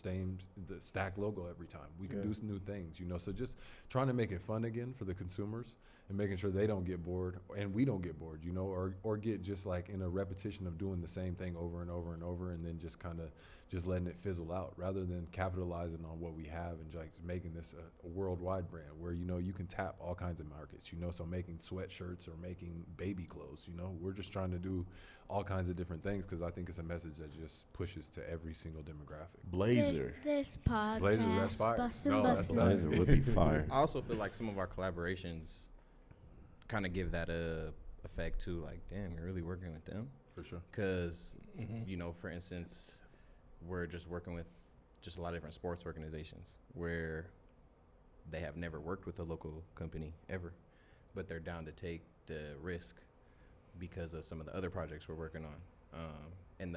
stack logo every time. We can do some new things, you know. So just trying to make it fun again for the consumers and making sure they don't get bored and we don't get bored, you know, or get just like in a repetition of doing the same thing over and over and over, and then just kind of just letting it fizzle out, rather than capitalizing on what we have and like making this a worldwide brand where, you know, you can tap all kinds of markets, you know. So making sweatshirts or making baby clothes, you know, we're just trying to do all kinds of different things because I think it's a message that just pushes to every single demographic. Blazer. This podcast. Blazer, that's fire. Bussin', That's bussin'. tight. Blazer would be fire. I also feel like some of our collaborations kind of give that effect too. Like, damn, you're really working with them. For sure. Because, you know, for instance, we're just working with just a lot of different sports organizations where they have never worked with a local company ever, but they're down to take the risk because of some of the other projects we're working on. And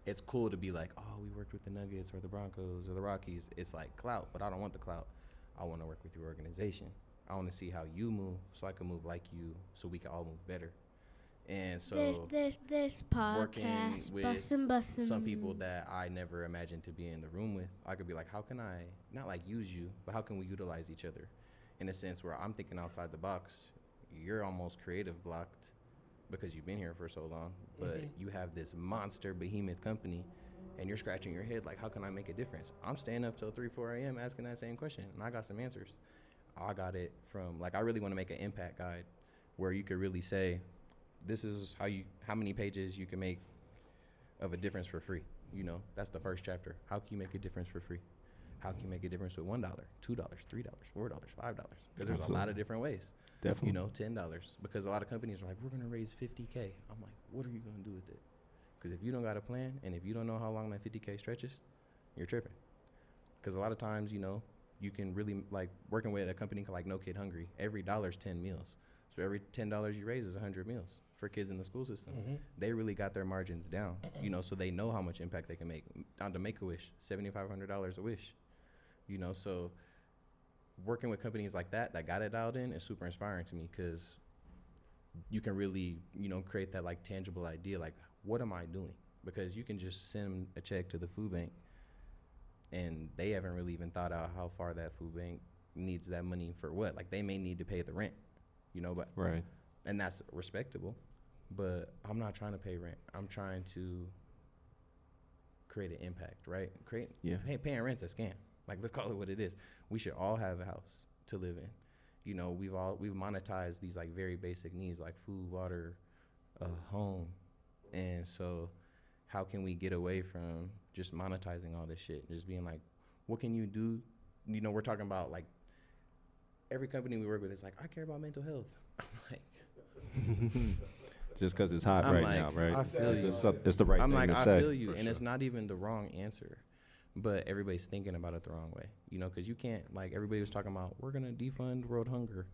it's cool to be like, oh, we worked with the Nuggets or the Broncos or the Rockies. It's like clout, but I don't want the clout. I want to work with your organization. I want to see how you move so I can move like you, so we can all move better. And so this working podcast. with Bussin'. some people that I never imagined to be in the room with, I could be like, how can I not like use you, but how can we utilize each other in a sense where I'm thinking outside the box. You're almost creative blocked because you've been here for so long, but you have this monster behemoth company and you're scratching your head like, how can I make a difference? I'm staying up till 3-4 a.m. asking that same question, and I got some answers. I got it from, like, I really want to make an impact guide where you could really say, this is how many pages you can make of a difference for free. You know, that's the first chapter. How can you make a difference for free? How can you make a difference with $1, $2, $3, $4, $5? Because there's a lot of different ways. Definitely. You know, $10. Because a lot of companies are like, we're going to raise $50K. I'm like, what are you going to do with it? Because if you don't got a plan and if you don't know how long that $50K stretches, you're tripping. Because a lot of times, you know, you can really, like, working with a company like No Kid Hungry, every $1 is 10 meals. So every $10 you raise is 100 meals for kids in the school system. They really got their margins down, you know, so they know how much impact they can make. Down to Make-A-Wish, $7,500 a wish, you know. So working with companies like that got it dialed in is super inspiring to me, because you can really, you know, create that, like, tangible idea, like, what am I doing? Because you can just send a check to the food bank and they haven't really even thought out how far that food bank needs that money for what. Like, they may need to pay the rent, you know, but Right. and that's respectable, but I'm not trying to pay rent. I'm trying to create an impact, right? Paying rent's a scam. Like, let's call it what it is. We should all have a house to live in. You know, we've monetized these, like, very basic needs like food, water, home. And so how can we get away from just monetizing all this shit? Just being like, what can you do? You know, we're talking about, like, every company we work with is like, I care about mental health. I'm like, Just because it's hot I'm right like, now, right? I feel you. It's the right I'm thing like, to I say. feel you, For and sure. it's not even the wrong answer, but everybody's thinking about it the wrong way, you know, because you can't, like, everybody was talking about, we're gonna defund world hunger,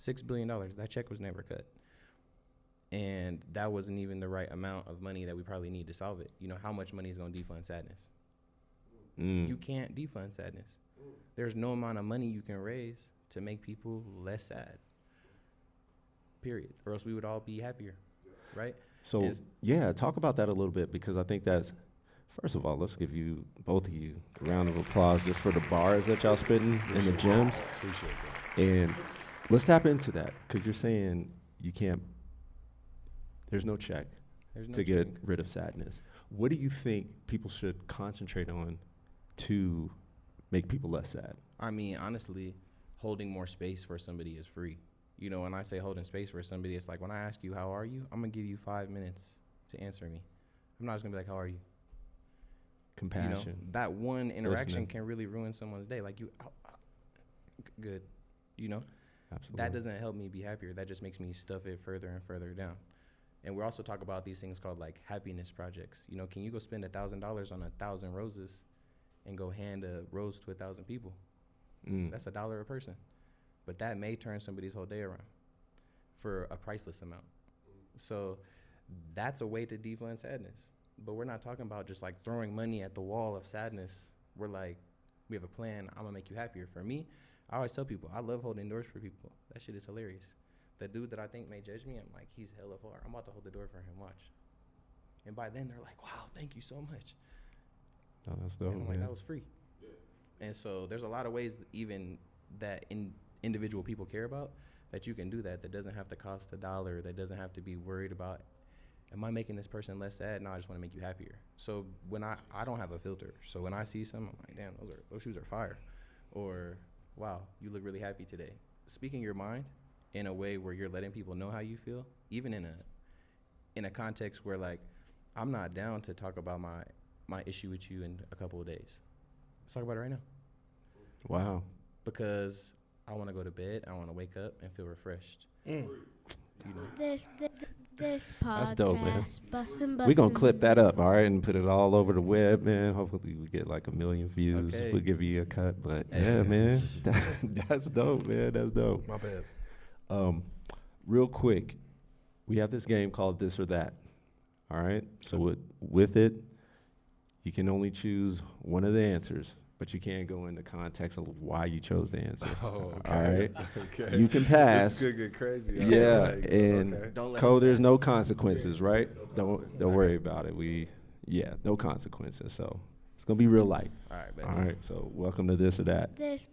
$6 billion. That check was never cut, and that wasn't even the right amount of money that we probably need to solve it. You know, how much money is gonna defund sadness? You can't defund sadness. There's no amount of money you can raise to make people less sad, period, or else we would all be happier, right? So, yeah, talk about that a little bit, because I think that's First of all, let's give you, both of you, a round of applause just for the bars that y'all spitting in the gyms. Appreciate that. And let's tap into that, because you're saying you can't, there's no check to get rid of sadness. What do you think people should concentrate on to make people less sad? I mean, honestly, holding more space for somebody is free. You know, when I say holding space for somebody, it's like when I ask you, how are you? I'm going to give you 5 minutes to answer me. I'm not just going to be like, how are you? Compassion. You know, that one interaction Listening. can really ruin someone's day. Like, good, you know? Absolutely. That doesn't help me be happier. That just makes me stuff it further and further down. And we also talk about these things called, like, happiness projects. You know, can you go spend $1,000 on 1,000 roses and go hand a rose to 1,000 people? That's $1 a person. But that may turn somebody's whole day around for a priceless amount. So that's a way to defund sadness. But we're not talking about just like throwing money at the wall of sadness. We're like, we have a plan. I'm gonna make you happier. For me, I always tell people, I love holding doors for people. That shit is hilarious. The dude that I think may judge me, I'm like, he's hella far. I'm about to hold the door for him, watch. And by then they're like, wow, thank you so much. Oh, that's dope, And I'm man. like, that was free. Yeah. And so there's a lot of ways even that individual people care about that you can do that doesn't have to cost $1, that doesn't have to be worried about, am I making this person less sad? No, I just want to make you happier. So when I don't have a filter. So when I see something, I'm like, damn, those shoes are fire. Or, wow, you look really happy today. Speaking your mind in a way where you're letting people know how you feel, even in a context where, like, I'm not down to talk about my issue with you in a couple of days. Let's talk about it right now. Wow. Because I want to go to bed, I want to wake up and feel refreshed. You know? This podcast. That's dope, man. Bussin'. We're going to clip that up, all right, and put it all over the web, man. Hopefully we get like 1 million views. Okay. We'll give you a cut. But, yeah, man, that's dope, man. That's dope. My bad. Real quick, we have this game called This or That, all right? So with it, you can only choose one of the answers, but you can't go into context of why you chose the answer. Oh, okay. All right? Okay. You can pass. This could get crazy. Yeah, Like, and okay. Don't let Cole, us there's back. no consequences, right? Don't worry about it. No consequences. So it's gonna be real light. All right, baby. All right. So welcome to This or That. This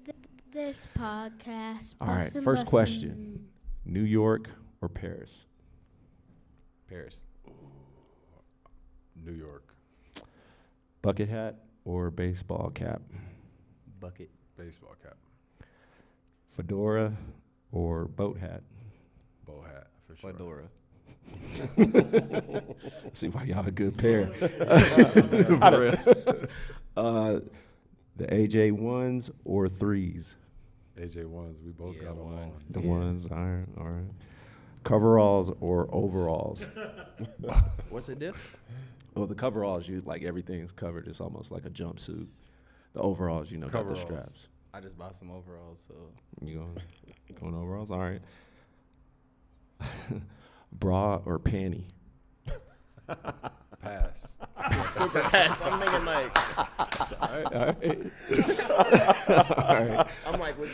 podcast. All right. Bussin', First bussin'. question: New York or Paris? Paris. New York. Bucket hat or baseball cap? Bucket. Baseball cap. Fedora or boat hat? Bow hat, for sure. Fedora. See why y'all a good pair. The AJ ones or threes? AJ1s, we both Yeah, got them on. ones. The Yeah. ones. All right. Coveralls or overalls? What's the diff? Well, the coveralls, like everything's covered. It's almost like a jumpsuit. The overalls, got the Coveralls. straps. I just bought some overalls, so. You going overalls? All right. Bra or panty? Pass. Super pass. I'm thinking like, All right. I'm like, which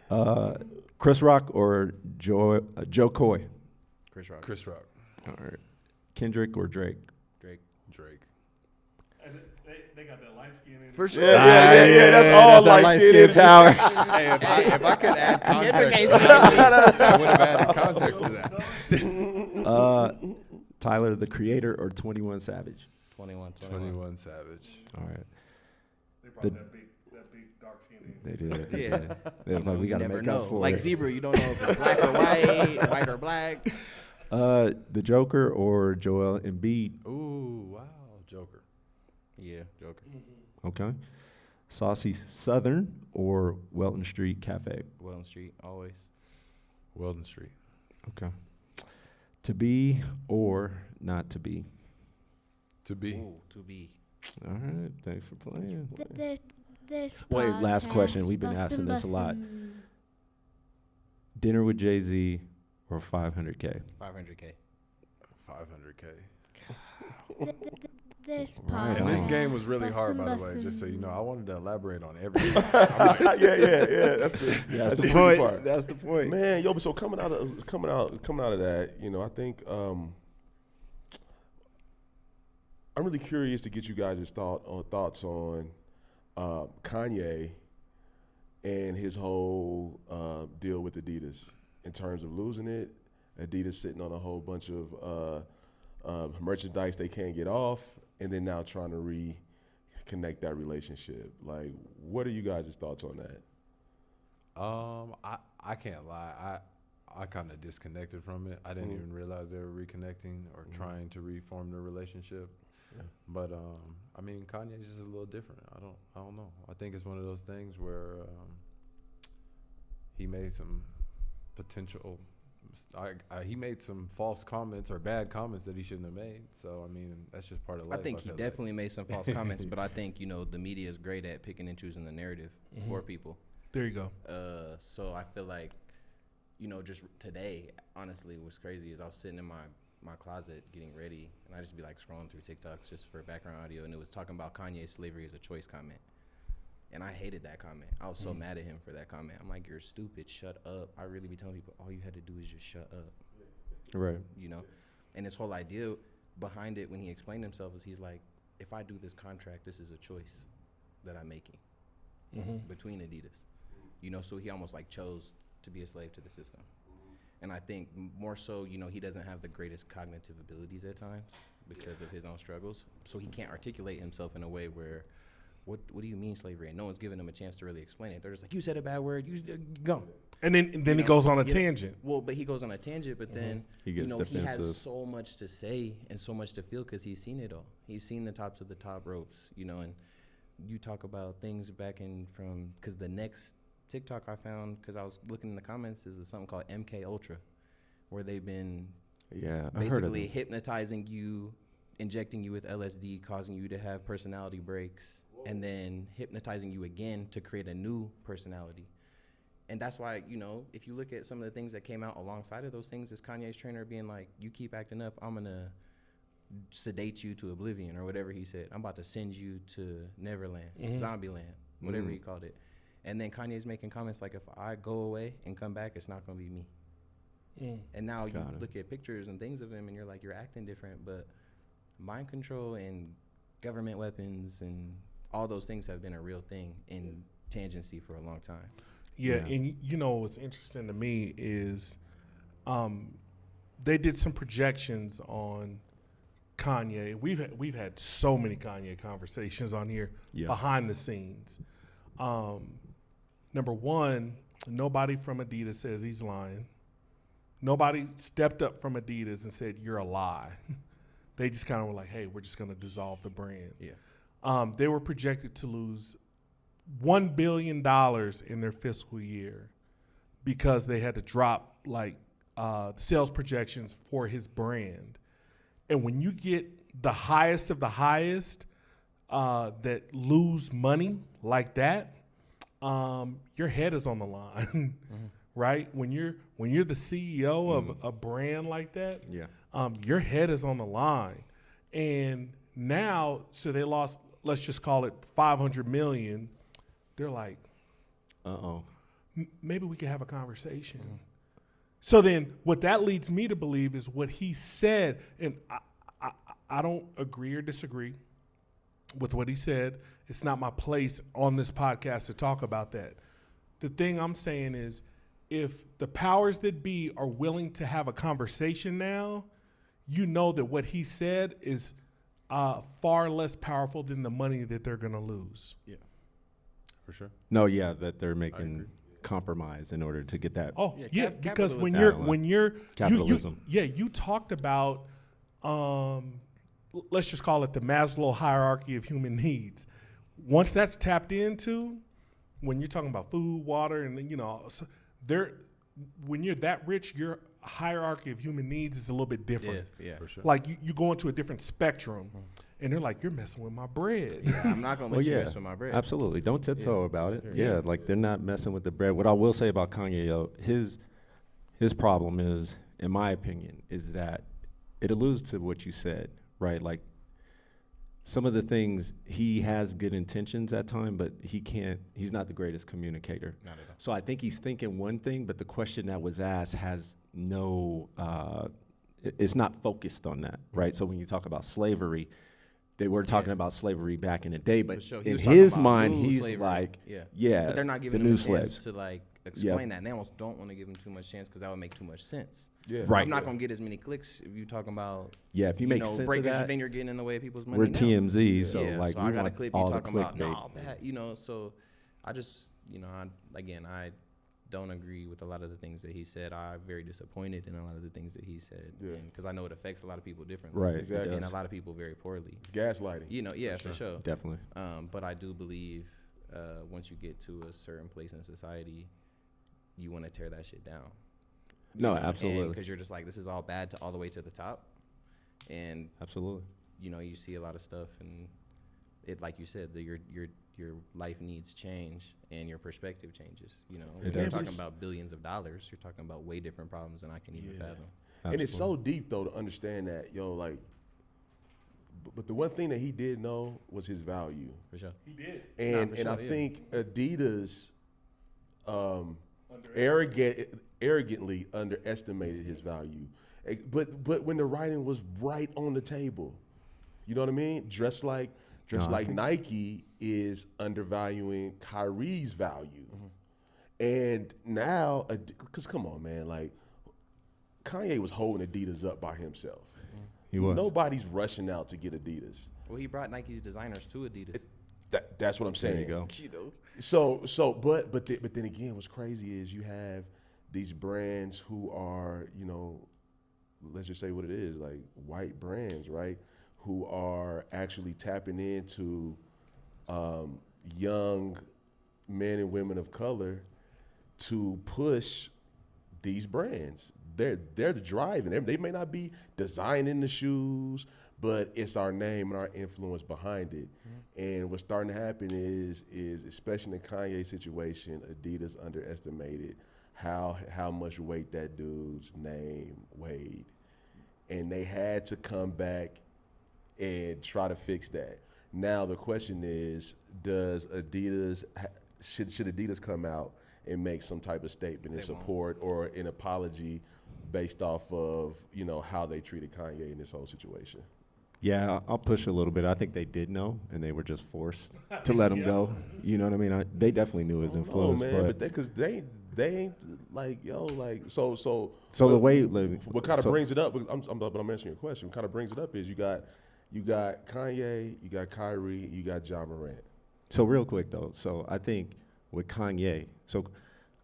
one? Chris Rock or Joe Coy? Chris Rock. Chris Rock. All right. Kendrick or Drake? Drake. Drake. And they got that light skin in For it. sure. Yeah, that's all light skin in power. Hey, if I could add Kendrick context, ain't smiling. I would have added context to that. Tyler, the Creator or 21 Savage? 21. 21 Savage. All right. They brought that big dark skin in. They did. They Yeah. did. They was like, we got to never make know. up for Like it. Zebra, you don't know if it's black or white, white or black. The Joker or Joel Embiid? Ooh, wow. Joker. Yeah, Joker. Okay. Saucy Southern or Welton Street Cafe? Welton Street, always. Weldon Street. Okay. To be or not to be? To be. Ooh, to be. All right. Thanks for playing. This Wait, last podcast, question. We've been bussin', asking this a lot. bussin'. Dinner with Jay-Z or 500K? 500K. 500K. This Right. podcast. And this game was really hard, by the way, bussin', just so you know. bussin'. I wanted to elaborate on everything. yeah. That's the point. part. That's the point. Man, yo, but so coming out of that, I think I'm really curious to get you guys' thoughts on Kanye and his whole deal with Adidas in terms of losing it. Adidas sitting on a whole bunch of merchandise they can't get off, and then now trying to reconnect that relationship. Like, what are you guys' thoughts on that? I can't lie. I kind of disconnected from it. I didn't even realize they were reconnecting or trying to reform the relationship. Yeah. But I mean, Kanye's just a little different. I don't know. I think it's one of those things where he made some potential. He made some false comments or bad comments that he shouldn't have made. So I mean, that's just part of life. I think he definitely made some false comments, but I think the media is great at picking and choosing the narrative for people. There you go. So I feel like, just today, honestly, what's crazy is I was sitting in my closet getting ready, and I just be like scrolling through TikToks just for background audio, and it was talking about Kanye's slavery is a choice comment. And I hated that comment. I was so mad at him for that comment. I'm like, you're stupid, shut up. I really be telling people, all you had to do is just shut up. Right. And his whole idea behind it when he explained himself is he's like, if I do this contract, this is a choice that I'm making between Adidas. So he almost like chose to be a slave to the system. And I think more so, he doesn't have the greatest cognitive abilities at times because of his own struggles. So he can't articulate himself in a way where, what do you mean slavery? And no one's giving him a chance to really explain it. They're just like, you said a bad word, you go. And then he goes on a tangent. Well, but he goes on a tangent, but then, he gets he has defensive. so much to say and so much to feel because he's seen it all. He's seen the tops of the top ropes, and you talk about things because the next TikTok I found, because I was looking in the comments, is something called MK Ultra, where they've been basically hypnotizing you, injecting you with LSD, causing you to have personality breaks, and then hypnotizing you again to create a new personality. And that's why, if you look at some of the things that came out alongside of those things, is Kanye's trainer being like, you keep acting up, I'm going to sedate you to oblivion, or whatever he said. I'm about to send you to Neverland, Zombieland, whatever he called it. And then Kanye's making comments like, if I go away and come back, it's not going to be me. And now you look at pictures and things of him, and you're like, you're acting different, but mind control and government weapons and all those things have been a real thing in tangency for a long time. Yeah. And what's interesting to me is they did some projections on Kanye. We've had so many Kanye conversations on here behind the scenes. Number one, nobody from Adidas says he's lying. Nobody stepped up from Adidas and said, you're a lie. They just kind of were like, hey, we're just going to dissolve the brand. Yeah. They were projected to lose $1 billion in their fiscal year because they had to drop sales projections for his brand. And when you get the highest of the highest that lose money like that, your head is on the line, right? When you're the CEO of a brand like that, your head is on the line. And now, so they lost, let's just call it $500 million. They're like, maybe we could have a conversation. So then what that leads me to believe is what he said, and I don't agree or disagree with what he said. It's not my place on this podcast to talk about that. The thing I'm saying is, if the powers that be are willing to have a conversation now, that what he said is far less powerful than the money that they're going to lose. Yeah, for sure. No, that they're making compromise in order to get that. Oh, because when capitalism. you're Capitalism. you talked about let's just call it the Maslow hierarchy of human needs. Once that's tapped into, when you're talking about food, water, and when you're that rich, your hierarchy of human needs is a little bit different. Yeah, for sure. Like you go into a different spectrum, and they're like, you're messing with my bread. Yeah, I'm not gonna let you mess with my bread. Absolutely, don't tiptoe about it. Yeah, like they're not messing with the bread. What I will say about Kanye, though, his problem is, in my opinion, is that it alludes to what you said, right? Like some of the things, he has good intentions at times, but he's not the greatest communicator. Not at all. So I think he's thinking one thing, but the question that was asked has it's not focused on that, right? So when you talk about slavery, they were talking about slavery back in the day, but For sure. He in was talking his about mind, new he's slavery. like, Yeah. But they're not giving the him new a chance slaves. to like explain that. And they almost don't want to give him too much chance because that would make too much sense. Yeah. Right. I'm not gonna get as many clicks if you talking about Yeah, if you make sense of breakers, that, then you're getting in the way of people's money. we're now. TMZ, so Yeah, like so we I got a want clip you all the talking about clickbait. so I just I don't agree with a lot of the things that he said. I'm very disappointed in a lot of the things that he said, Yeah. because I know it affects a lot of people differently, Right, it Exactly. and does. a lot of people very poorly. It's gaslighting. For sure. Definitely. But I do believe once you get to a certain place in society, you want to tear that shit down. No, absolutely. Because you're just like, this is all bad to all the way to the top, and Absolutely. you see a lot of stuff, and it, like you said, your life needs change and your perspective changes. When It you're does. talking about billions of dollars, you're talking about way different problems than I can even fathom. And it's so deep though to understand that, like. But the one thing that he did know was his value, For sure. He did. and for and sure, I yeah. think Adidas, arrogantly underestimated his value. But when the writing was right on the table, you know what I mean? Just like Nike is undervaluing Kyrie's value. And now, because come on, man, like Kanye was holding Adidas up by himself. He was. Nobody's rushing out to get Adidas. Well, he brought Nike's designers to Adidas. That's what I'm saying. There you go. But then again, what's crazy is you have these brands who are, let's just say what it is, like white brands, right? Who are actually tapping into young men and women of color to push these brands. They're the driving. They may not be designing the shoes, but it's our name and our influence behind it. And what's starting to happen is especially in the Kanye situation, Adidas underestimated how much weight that dude's name weighed. And they had to come back and try to fix that. Now the question is, does Adidas should Adidas come out and make some type of statement in support or an apology based off of how they treated Kanye in this whole situation? Yeah, I'll push a little bit. I think they did know, and they were just forced to let him go. You know what I mean? They definitely knew his influence, man, but because they ain't like so. the way what kind of brings it up? But I'm answering your question. What kind of brings it up is you got Kanye, you got Kyrie, you got Ja Morant. So real quick though, so I think with Kanye, so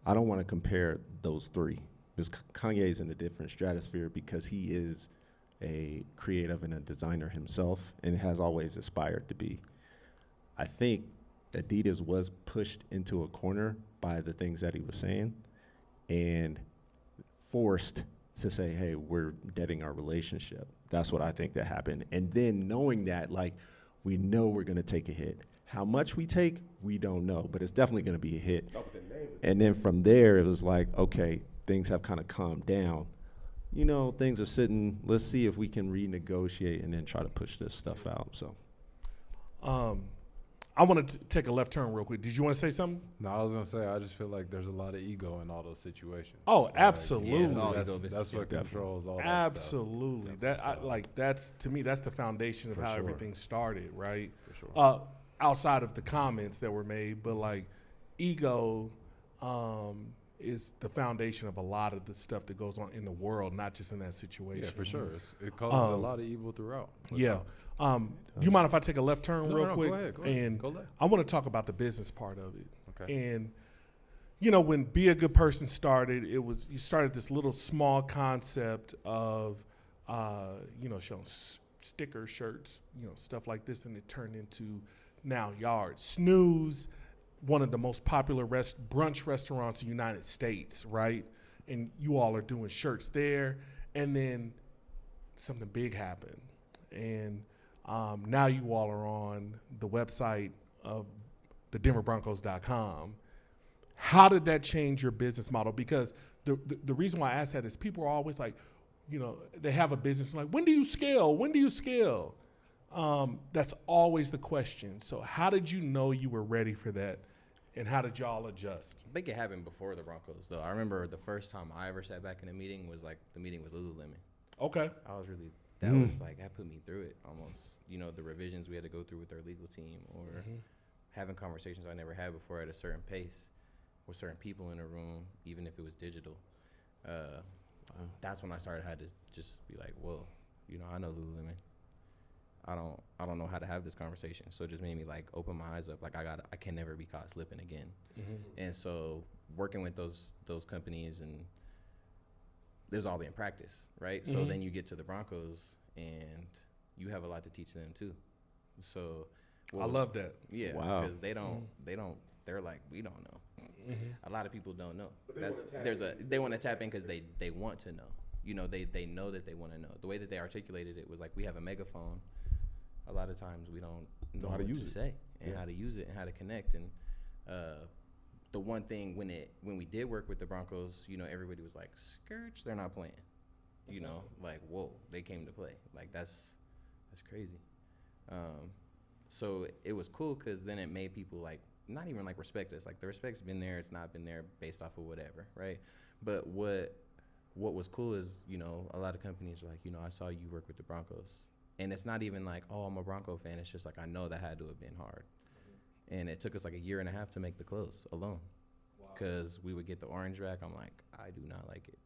I don't want to compare those three because Kanye's in a different stratosphere because he is a creative and a designer himself and has always aspired to be. I think Adidas was pushed into a corner by the things that he was saying and forced to say, hey, we're deading our relationship. That's what I think that happened. And then knowing that, like, we know we're going to take a hit. How much we take, we don't know, but it's definitely going to be a hit. And then from there, it was like, okay, things have kind of calmed down. Things are sitting, let's see if we can renegotiate and then try to push this stuff out. So, I want to take a left turn real quick. Did you want to say something? No, I was gonna say I just feel like there's a lot of ego in all those situations. Oh, So, absolutely. it's all ego that's what Definitely. controls all that Absolutely. Definitely. That's to me, that's the foundation of For how sure. everything started, right? stuff. For sure. Outside of the comments that were made, but like ego is the foundation of a lot of the stuff that goes on in the world, not just in that situation. Yeah, for sure. It causes a lot of evil throughout. Yeah. You mind if I take a left turn real quick? Go ahead. Go ahead. And Go left. I want to talk about the business part of it. Okay. And when Be a Good Person started, you started this little small concept of showing stickers, shirts, stuff like this, and it turned into now Yard. Snooze, one of the most popular brunch restaurants in the United States, right? And you all are doing shirts there, and then something big happened, and now you all are on the website of the DenverBroncos.com. How did that change your business model? Because the reason why I ask that is people are always like, they have a business like, when do you scale? When do you scale? That's always the question. So how did you know you were ready for that? And how did y'all adjust? I think it happened before the Broncos, though. I remember the first time I ever sat back in a meeting was like the meeting with Lululemon. Okay. I was really that was like, that put me through it almost. You know, the revisions we had to go through with our legal team, or having conversations I never had before at a certain pace with certain people in a room, even if it was digital. That's when I had to just be like, whoa, you know, I know Lululemon. I don't know how to have this conversation. So it just made me like open my eyes up. Like I can never be caught slipping again. And so working with those companies, and it was all being practice, right? So then you get to the Broncos and you have a lot to teach them too. So I love that. Yeah, Wow. because they're like, we don't know. A lot of people don't know. They want to tap in because they want to know. You know, they know that they want to know. The way that they articulated it was like, we have a megaphone. A lot of times we don't know how to what use to it. say and how to use it and how to connect. And the one thing when we did work with the Broncos, you know, everybody was like, "Scourge, they're not playing." You know, like, whoa, they came to play. Like that's crazy. So it was cool because then it made people like not even like respect us. Like the respect's been there, it's not been there based off of whatever, right? But what was cool is, you know, a lot of companies are like, you know, I saw you work with the Broncos. And it's not even like, oh, I'm a Bronco fan. It's just like, I know that had to have been hard. And it took us like a year and a half to make the clothes alone. Because we would get the orange back. I'm like, I do not like it.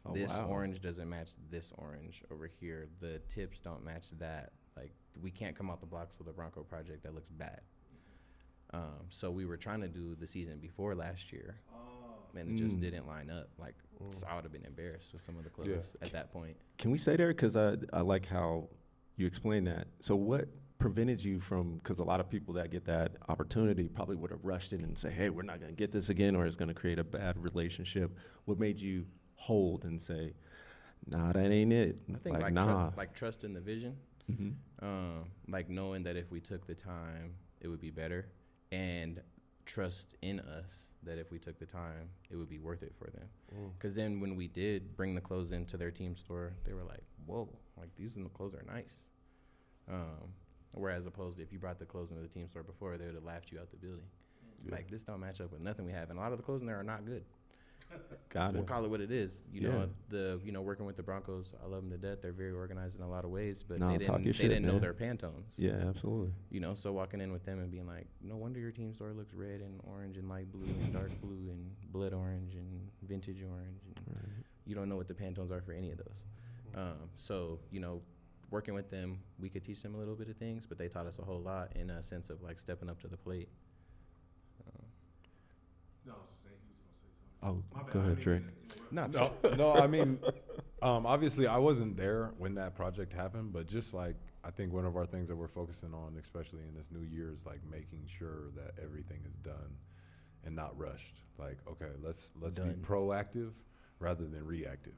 Oh, this wow. orange doesn't match this orange over here. The tips don't match that. Like, we can't come out the blocks with a Bronco project that looks bad. So we were trying to do the season before last year. And it just didn't line up. Like, so I would have been embarrassed with some of the clothes at that point. Can we say there? Because I like how you explained that. So what prevented you from, because a lot of people that get that opportunity probably would have rushed in and say, hey, we're not going to get this again, or it's going to create a bad relationship. What made you hold and say, nah, that ain't it? I think like trust in the vision. Like knowing that if we took the time, it would be better. And trust in us that if we took the time, it would be worth it for them. Because then when we did bring the clothes into their team store, they were like, whoa, like these clothes are nice. Whereas opposed to if you brought the clothes into the team store before, they would have laughed you out the building. Like, this don't match up with nothing we have. And a lot of the clothes in there are not good. Got We'll it. call it what it is. You know, working with the Broncos, I love them to death. They're very organized in a lot of ways, but No, they talk your didn't shit, know man. their Pantones. Yeah, absolutely. You know, so walking in with them and being like, no wonder your team store looks red and orange and light blue and dark blue and blood orange and vintage orange. And you don't know what the Pantones are for any of those. So, you know, working with them, we could teach them a little bit of things, but they taught us a whole lot in a sense of like stepping up to the plate. Oh, go ahead, Drick. No, I mean, obviously I wasn't there when that project happened, but just like, I think one of our things that we're focusing on, especially in this new year, is like making sure that everything is done and not rushed. Like, okay, let's be proactive rather than reactive.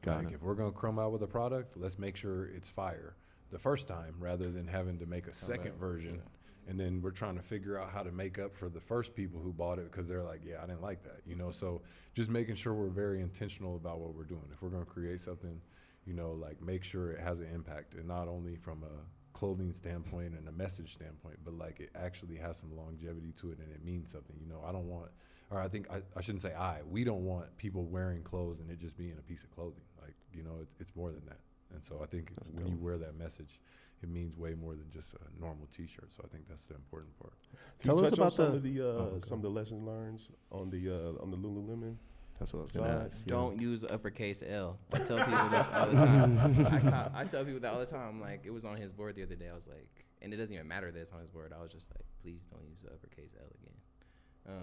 Got it. If we're gonna come out with a product, let's make sure it's fire the first time rather than having to make a second version. And then we're trying to figure out how to make up for the first people who bought it because they're like, yeah, I didn't like that, you know? So just making sure we're very intentional about what we're doing. If we're going to create something, you know, like make sure it has an impact, and not only from a clothing standpoint and a message standpoint, but like it actually has some longevity to it and it means something. You know, I don't want, or I think I shouldn't say we don't want people wearing clothes and it just being a piece of clothing. Like, you know, it's more than that. And so I think That's when dope. you wear that message, it means way more than just a normal T-shirt. So I think that's the important part. Tell Can us you touch about on some the- of the okay. some of the lessons learned on the Lululemon? That's what I was going to Side. ask. Don't use the uppercase L. I tell people this all the time. I tell people that all the time. Like, it was on his board the other day. I was like, and it doesn't even matter that it's on his board. I was just like, please don't use the uppercase L again.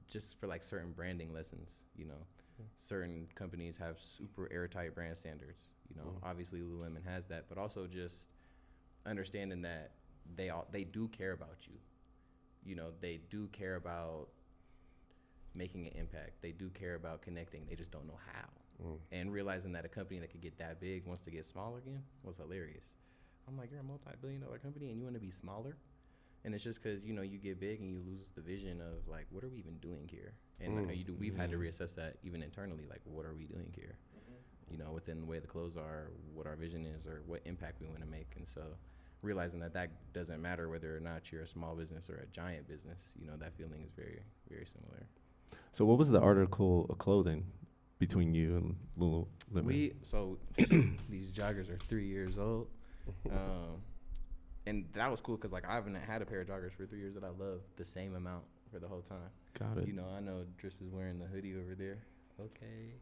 Just for like certain branding lessons, you know. Certain companies have super airtight brand standards. You know, obviously Lululemon has that, but also just understanding that they do care about you. You know, they do care about making an impact. They do care about connecting. They just don't know how. And realizing that a company that could get that big wants to get small again was hilarious. I'm like, you're a multi-billion-dollar company and you want to be smaller? And it's just because, you know, you get big and you lose the vision of like, what are we even doing here? And we've had to reassess that even internally. Like, what are we doing here? You know, within the way the clothes are, what our vision is, or what impact we want to make. And so realizing that doesn't matter whether or not you're a small business or a giant business, you know, that feeling is very, very similar. So what was the article of clothing between you and Lululemon? So these joggers are 3 years old, and that was cool because like I haven't had a pair of joggers for 3 years that I love the same amount for the whole time. Got it. You know, I know Driss is wearing the hoodie over there. Okay.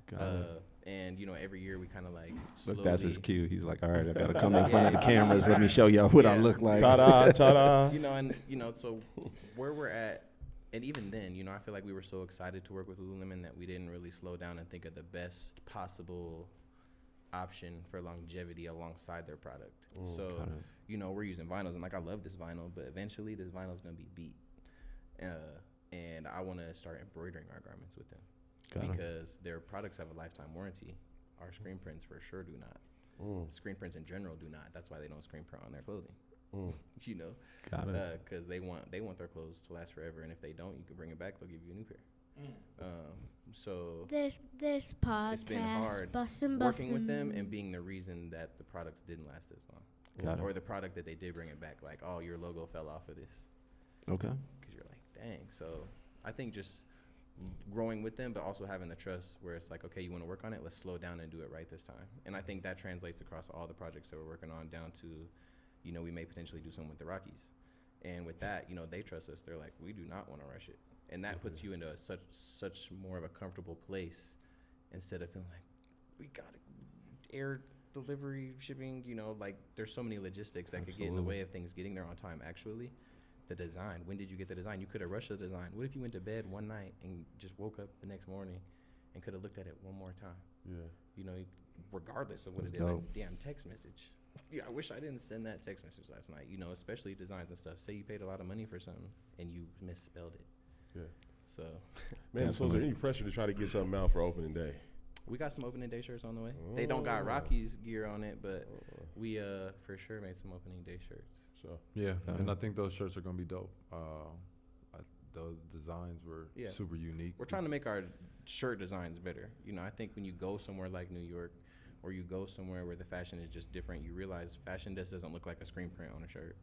Got it. And you know, every year we kind of like slowly. Look, that's his cue. He's like, all right, I got to come in front of the cameras. Let me show y'all what I Yeah. look like. Ta-da, ta-da. You know, and you know, so where we're at, and even then, you know, I feel like we were so excited to work with Lululemon that we didn't really slow down and think of the best possible option for longevity alongside their product. So, Got it. you know, we're using vinyls, and like I love this vinyl, but eventually this vinyl is gonna be beat, and I want to start embroidering our garments with them Got it. because their products have a lifetime warranty. Our screen prints for sure do not. Screen prints in general do not. That's why they don't screen print on their clothing. You know, Got it. because they want their clothes to last forever, and if they don't, you can bring it back. They'll give you a new pair. So This it's been podcast, hard bussin' working with bussin'. them and being the reason that the products didn't last this long, Got or it. the product that they did bring it back, like, oh, your logo fell off of this, Okay. because you're like, dang. So I think just growing with them, but also having the trust where it's like, okay, you want to work on it, let's slow down and do it right this time. And I think that translates across all the projects that we're working on, down to, you know, we may potentially do something with the Rockies. And with that, you know, they trust us. They're like, we do not want to rush it. And that puts you into such more of a comfortable place, instead of feeling like, we got to air delivery, shipping, you know, like there's so many logistics that could get in the way of things getting there on time. Actually, the design, when did you get the design? You could have rushed the design. What if you went to bed one night and just woke up the next morning and could have looked at it one more time? Yeah. You know, regardless of what That's it is, dope. a damn text message. Yeah, I wish I didn't send that text message last night, you know, especially designs and stuff. Say you paid a lot of money for something and you misspelled it. Yeah. So Man, so is there any pressure to try to get something out for opening day? we got some opening day shirts on the way. They don't got Rockies gear on it, but we for sure made some opening day shirts. So Yeah, Got and it. I think those shirts are gonna be dope. Those designs were Yeah. super unique. We're trying to make our shirt designs better. You know, I think when you go somewhere like New York, or you go somewhere where the fashion is just different, you realize fashion just doesn't look like a screen print on a shirt.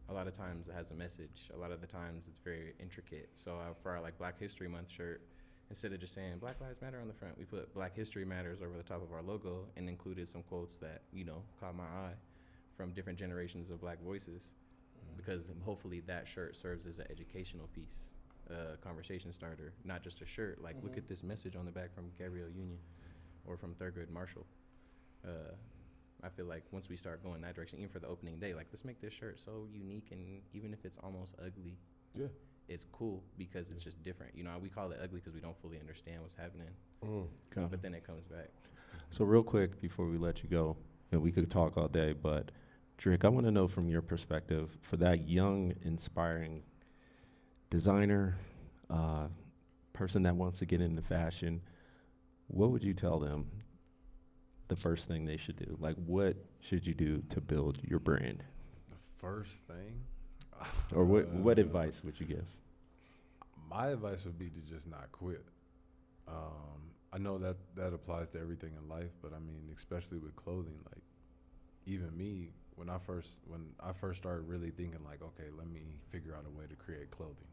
A lot of times it has a message. A lot of the times it's very intricate. So for our like Black History Month shirt, instead of just saying Black Lives Matter on the front, we put Black History Matters over the top of our logo and included some quotes that, you know, caught my eye from different generations of Black voices, because hopefully that shirt serves as an educational piece, a conversation starter, not just a shirt. Like, look at this message on the back from Gabrielle Union or from Thurgood Marshall. I feel like once we start going that direction, even for the opening day, like, let's make this shirt so unique, and even if it's almost ugly, yeah. it's cool because it's just different. You know, we call it ugly because we don't fully understand what's happening, Got but it. then it comes back. So real quick before we let you go, and we could talk all day, but Drick, I want to know from your perspective, for that young, inspiring designer, person that wants to get into fashion, what would you tell them the first thing they should do? Like, what should you do to build your brand? The first thing, Or what advice would you give? my advice would be to just not quit. I know that applies to everything in life, but I mean, especially with clothing, like even me, when I first started really thinking like, okay, let me figure out a way to create clothing.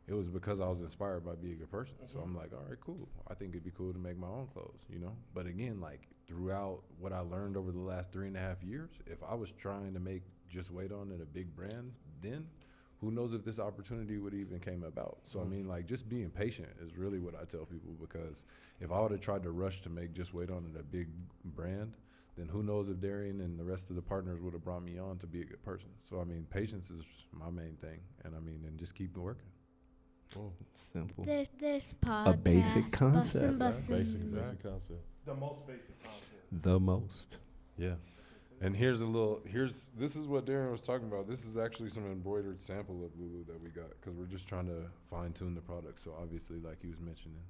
It was because I was inspired by being a person. So I'm like, all right, cool. I think it'd be cool to make my own clothes, you know? But again, like throughout what I learned over the last 3.5 years, if I was trying to make Just Wait On it a big brand, then who knows if this opportunity would even came about. So I mean, like, just being patient is really what I tell people, because if I would have tried to rush to make Just Wait On it a big brand, then who knows if Darian and the rest of the partners would have brought me on to be a good person. So I mean, patience is my main thing, and I mean, and just keep working. Simple. This podcast, basic concept. bussin'. Basic concept. The most basic concept. The most. Yeah. And this is what Darian was talking about. This is actually some embroidered sample of Lulu that we got, because we're just trying to fine tune the product. So obviously, like he was mentioning,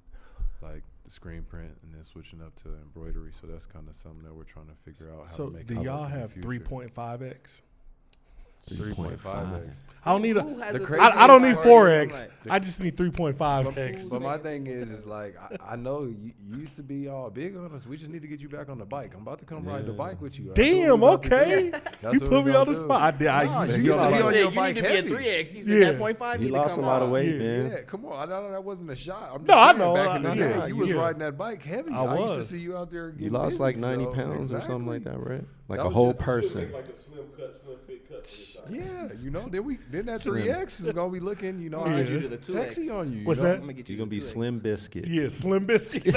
like the screen print and then switching up to embroidery. So that's kind of something that we're trying to figure out how So to make. do how y'all in the have future. 3.5X? 3.5x. I don't need Who has The a crazy I don't need part is 4x. like- I just need 3.5x. But my thing is like I know you used to be all big on us. We just need to get you back on the bike. I'm about to come ride the bike with you. That's what we Damn, about to do. okay. That's You what put we me on gonna the do. spot. I Nah, used to you be used to on be the on You your need bike to be heavy. at 3x. You said Yeah. that 0.5 He need to lost a come lot of off. weight, Yeah. man. Yeah, come on. I know that wasn't a shot. I'm just No, I saying, know. back in the I- day, yeah, you was yeah. riding that bike heavy. I used to was. see you out there getting You lost busy, like 90 so- pounds or something like exactly. that, right? Like That a was whole just- person. Like a slim cut, slim fit cut to the side. Yeah, you know, then that Slim. 3X is gonna be looking, you know, Yeah. Get you to the 2X. sexy on you. What's you know? that? I'm gonna get you You're to gonna be the 2X. Slim Biscuit. Yeah, Slim Biscuit.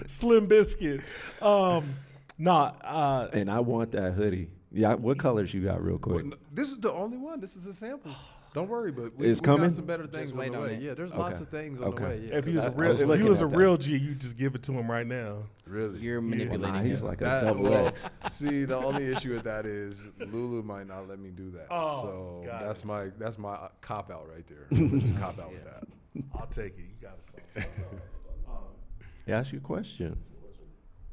Slim Biscuit. Nah, And I want that hoodie. Yeah, what colors you got, real quick? Well, this is the only one. This is a sample. Don't worry, but It's we coming? got some better things on wait the on way. it. Yeah, there's lots Okay. of things on Okay. the way. Yeah, if he was a 'cause real, was if he looking was at a that. real G, you just give it to him right now. really, You're Nah, manipulating he's him. like a that, double well, X. see, the only issue with that is Lulu might not let me do that. Oh, so got that's my cop out right there. I'm just cop out with that. I'll take it. You got it. Ask you a question.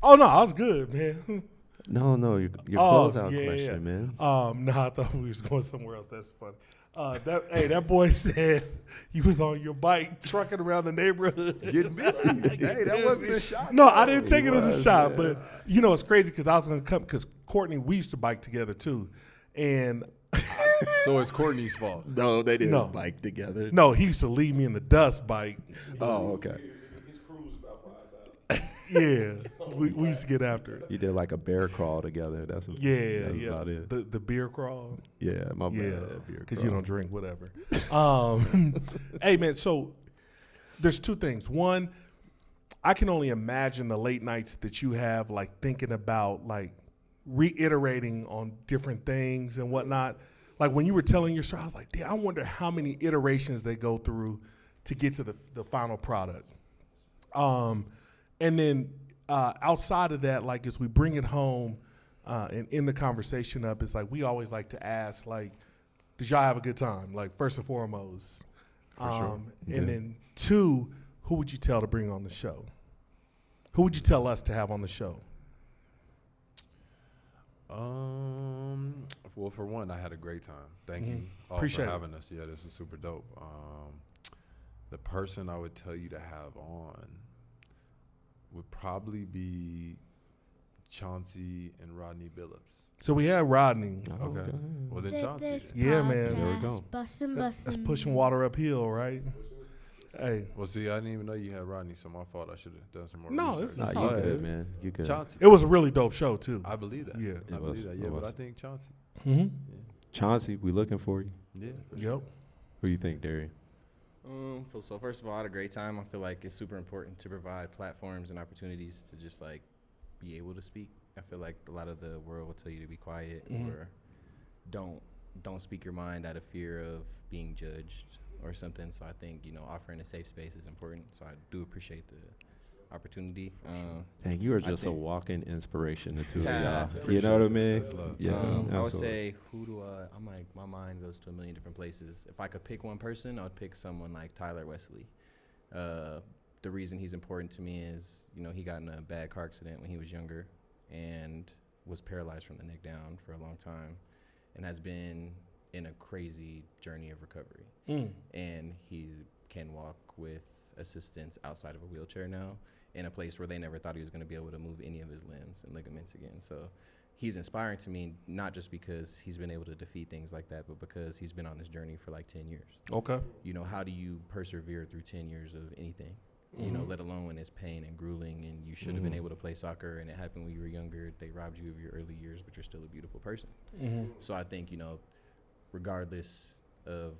Oh no, I was good, man. No, your Oh, closeout yeah, question, yeah. man. No, I thought we was going somewhere else. That's funny. That boy said you was on your bike trucking around the neighborhood. Getting busy. Hey, that wasn't a shot. No, I didn't take it as a was, shot, yeah. but you know it's crazy because I was gonna come because Courtney, we used to bike together too, and So it's Courtney's fault. No, they didn't No. bike together. no, he used to leave me in the dust bike. Oh, okay. His crew's about 5,000. Yeah, we used to get after it. You did like a bear crawl together. That's Yeah, that's yeah. about it. The beer crawl. Yeah, my Yeah, bad. Beer because crawl. you don't drink, whatever. Hey, man, so there's two things. One, I can only imagine the late nights that you have, like thinking about, like reiterating on different things and whatnot. Like when you were telling your story, I was like, damn, I wonder how many iterations they go through to get to the final product. And then outside of that, like as we bring it home and end the conversation up, it's like we always like to ask, like, did y'all have a good time? Like first and foremost. sure. Yeah. And then two, who would you tell to bring on the show? Who would you tell us to have on the show? Well, for one, I had a great time. Thank you all Appreciate for it. having us. Yeah, this was super dope. The person I would tell you to have on would probably be Chauncey and Rodney Billups. So we had Rodney. Oh, Okay. Well, then Chauncey. This Yeah, man. There we go. podcast, Bussin', That's bussin'. pushing water uphill, right? Hey, Well, see, I didn't even know you had Rodney, so my fault. I should have done some more No, research. it's Nah, all you good. good, man. You good. Chauncey. it was a really dope show too. I believe that. Yeah. I It was. believe that. It Yeah, but was. I think Chauncey. Mm-hmm. Chauncey, we looking for you. Yeah. Yep. Who you think, Darian? So first of all, I had a great time. I feel like it's super important to provide platforms and opportunities to just like be able to speak. I feel like a lot of the world will tell you to be quiet or don't speak your mind out of fear of being judged or something. So I think offering a safe space is important. So I do appreciate the opportunity. Dang, you are I just a think- walking inspiration, the two of Tab. y'all. You know what I mean? That's love. Yeah, I would absolutely. say I'm like, my mind goes to a million different places. If I could pick one person, I would pick someone like Tyler Wesley. The reason he's important to me is, he got in a bad car accident when he was younger and was paralyzed from the neck down for a long time and has been in a crazy journey of recovery. And he can walk with assistance outside of a wheelchair now in a place where they never thought he was going to be able to move any of his limbs and ligaments again. So he's inspiring to me, not just because he's been able to defeat things like that, but because he's been on this journey for like 10 years. Okay. How do you persevere through 10 years of anything? Let alone when it's pain and grueling and you should have been able to play soccer and it happened when you were younger. They robbed you of your early years, but you're still a beautiful person. So I think, regardless of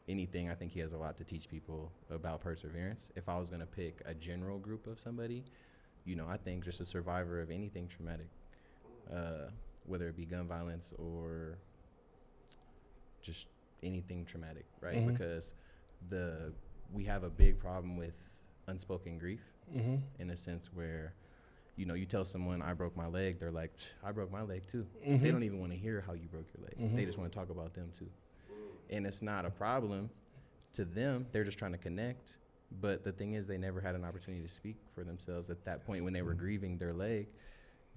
anything, I think he has a lot to teach people about perseverance. If I was going to pick a general group of somebody, I think just a survivor of anything traumatic, whether it be gun violence or just anything traumatic, right? Because we have a big problem with unspoken grief in a sense where, you tell someone I broke my leg, they're like, I broke my leg too. They don't even want to hear how you broke your leg. They just want to talk about them too. And it's not a problem to them. They're just trying to connect. But the thing is, they never had an opportunity to speak for themselves at that point when they were grieving their leg.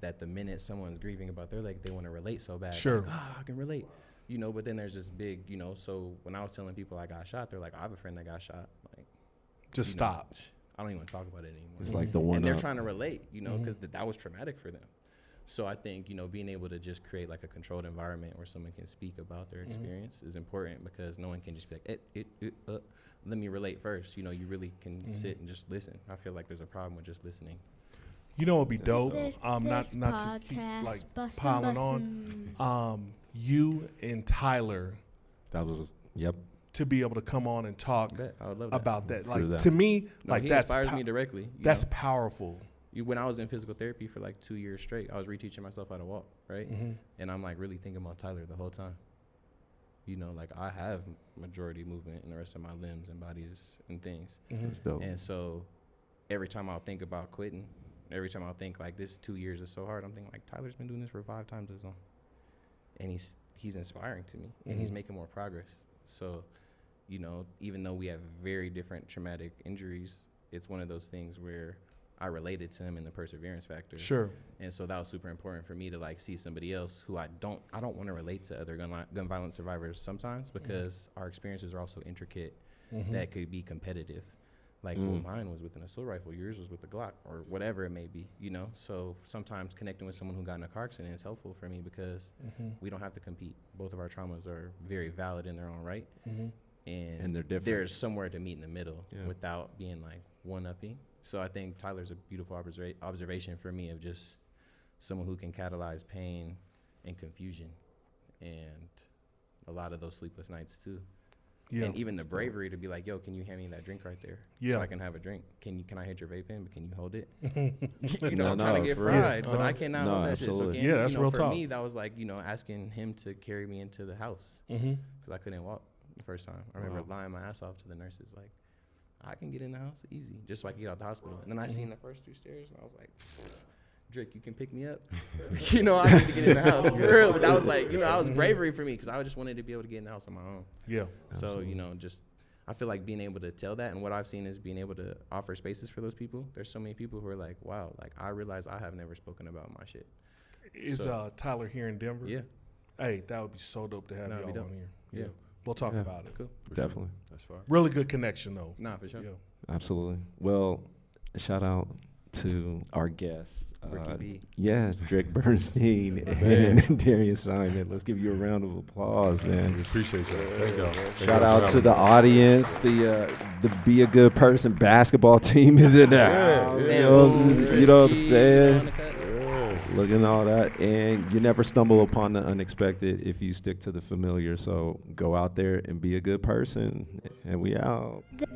that the minute someone's grieving about their leg, they want to relate so bad. Sure. Like, I can relate. But then there's this big, so when I was telling people I got shot, they're like, I have a friend that got shot. Like, Just stop. I don't even want to talk about it anymore. It's like the one and they're up. trying to relate, because that was traumatic for them. So I think, being able to just create like a controlled environment where someone can speak about their experience is important, because no one can just be like, let me relate first. You really can sit and just listen. I feel like there's a problem with just listening. You know what'd be dope? This Not to keep podcast, like bussin', piling bussin'. on. You and Tyler That was, yep. to be able to come on and talk I would love that. about that. Through Like that. to me, No, like he that's inspires me directly. that's powerful. When I was in physical therapy for like 2 years straight, I was reteaching myself how to walk, right? Mm-hmm. And I'm like really thinking about Tyler the whole time. Like I have majority movement in the rest of my limbs and bodies and things. It's dope. And so every time I'll think about quitting, every time I'll think like this 2 years is so hard, I'm thinking like Tyler's been doing this for 5 times as long. And he's inspiring to me, and he's making more progress. So, even though we have very different traumatic injuries, it's one of those things where I related to him in the perseverance factor. Sure. And so that was super important for me to like see somebody else who I don't want to relate to other gun violence survivors sometimes, because our experiences are also intricate that could be competitive. Like well, mine was with an assault rifle, yours was with the Glock, or whatever it may be, So sometimes connecting with someone who got in a car accident is helpful for me, because we don't have to compete. Both of our traumas are very valid in their own right. And they're different. There's somewhere to meet in the middle Yeah. without being like one-upping. So I think Tyler's a beautiful observation for me of just someone who can catalyze pain and confusion, and a lot of those sleepless nights too. Yeah. And even the bravery to be like, yo, can you hand me that drink right there? Yeah. So I can have a drink. Can I hit your vape in, but can you hold it? No, I'm trying to get for real. fried, but I cannot No, hold that shit. So absolutely. can, Yeah, that's real for talk. me, that was like, asking him to carry me into the house, because I couldn't walk the first time. I remember lying my ass off to the nurses, like, I can get in the house easy, just so I can get out the hospital. And then I seen the first 2 stairs, and I was like, Drick, you can pick me up. I need to get in the house. For real. But that was like, that was bravery for me, because I just wanted to be able to get in the house on my own. Yeah. So, I feel like being able to tell that, and what I've seen is being able to offer spaces for those people. There's so many people who are like, wow, like I realize I have never spoken about my shit. Is Tyler here in Denver? Yeah. Hey, that would be so dope to have No, you we all don't. on here. Yeah. We'll talk Yeah. about it. Cool. Definitely. That's fine. Really good connection though. Nah, for sure. Yeah. Absolutely. Well, shout out to our guests. Ricky B. Yeah, Drick Bernstine and Darian Simon. Let's give you a round of applause, We man. appreciate y'all. Thank y'all. Shout out to the audience. The Be a Good Person basketball team is in there. You know what I'm saying? Look at all that. And you never stumble upon the unexpected if you stick to the familiar. So go out there and be a good person. And we out. This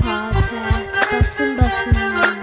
podcast, bussin', bussin'.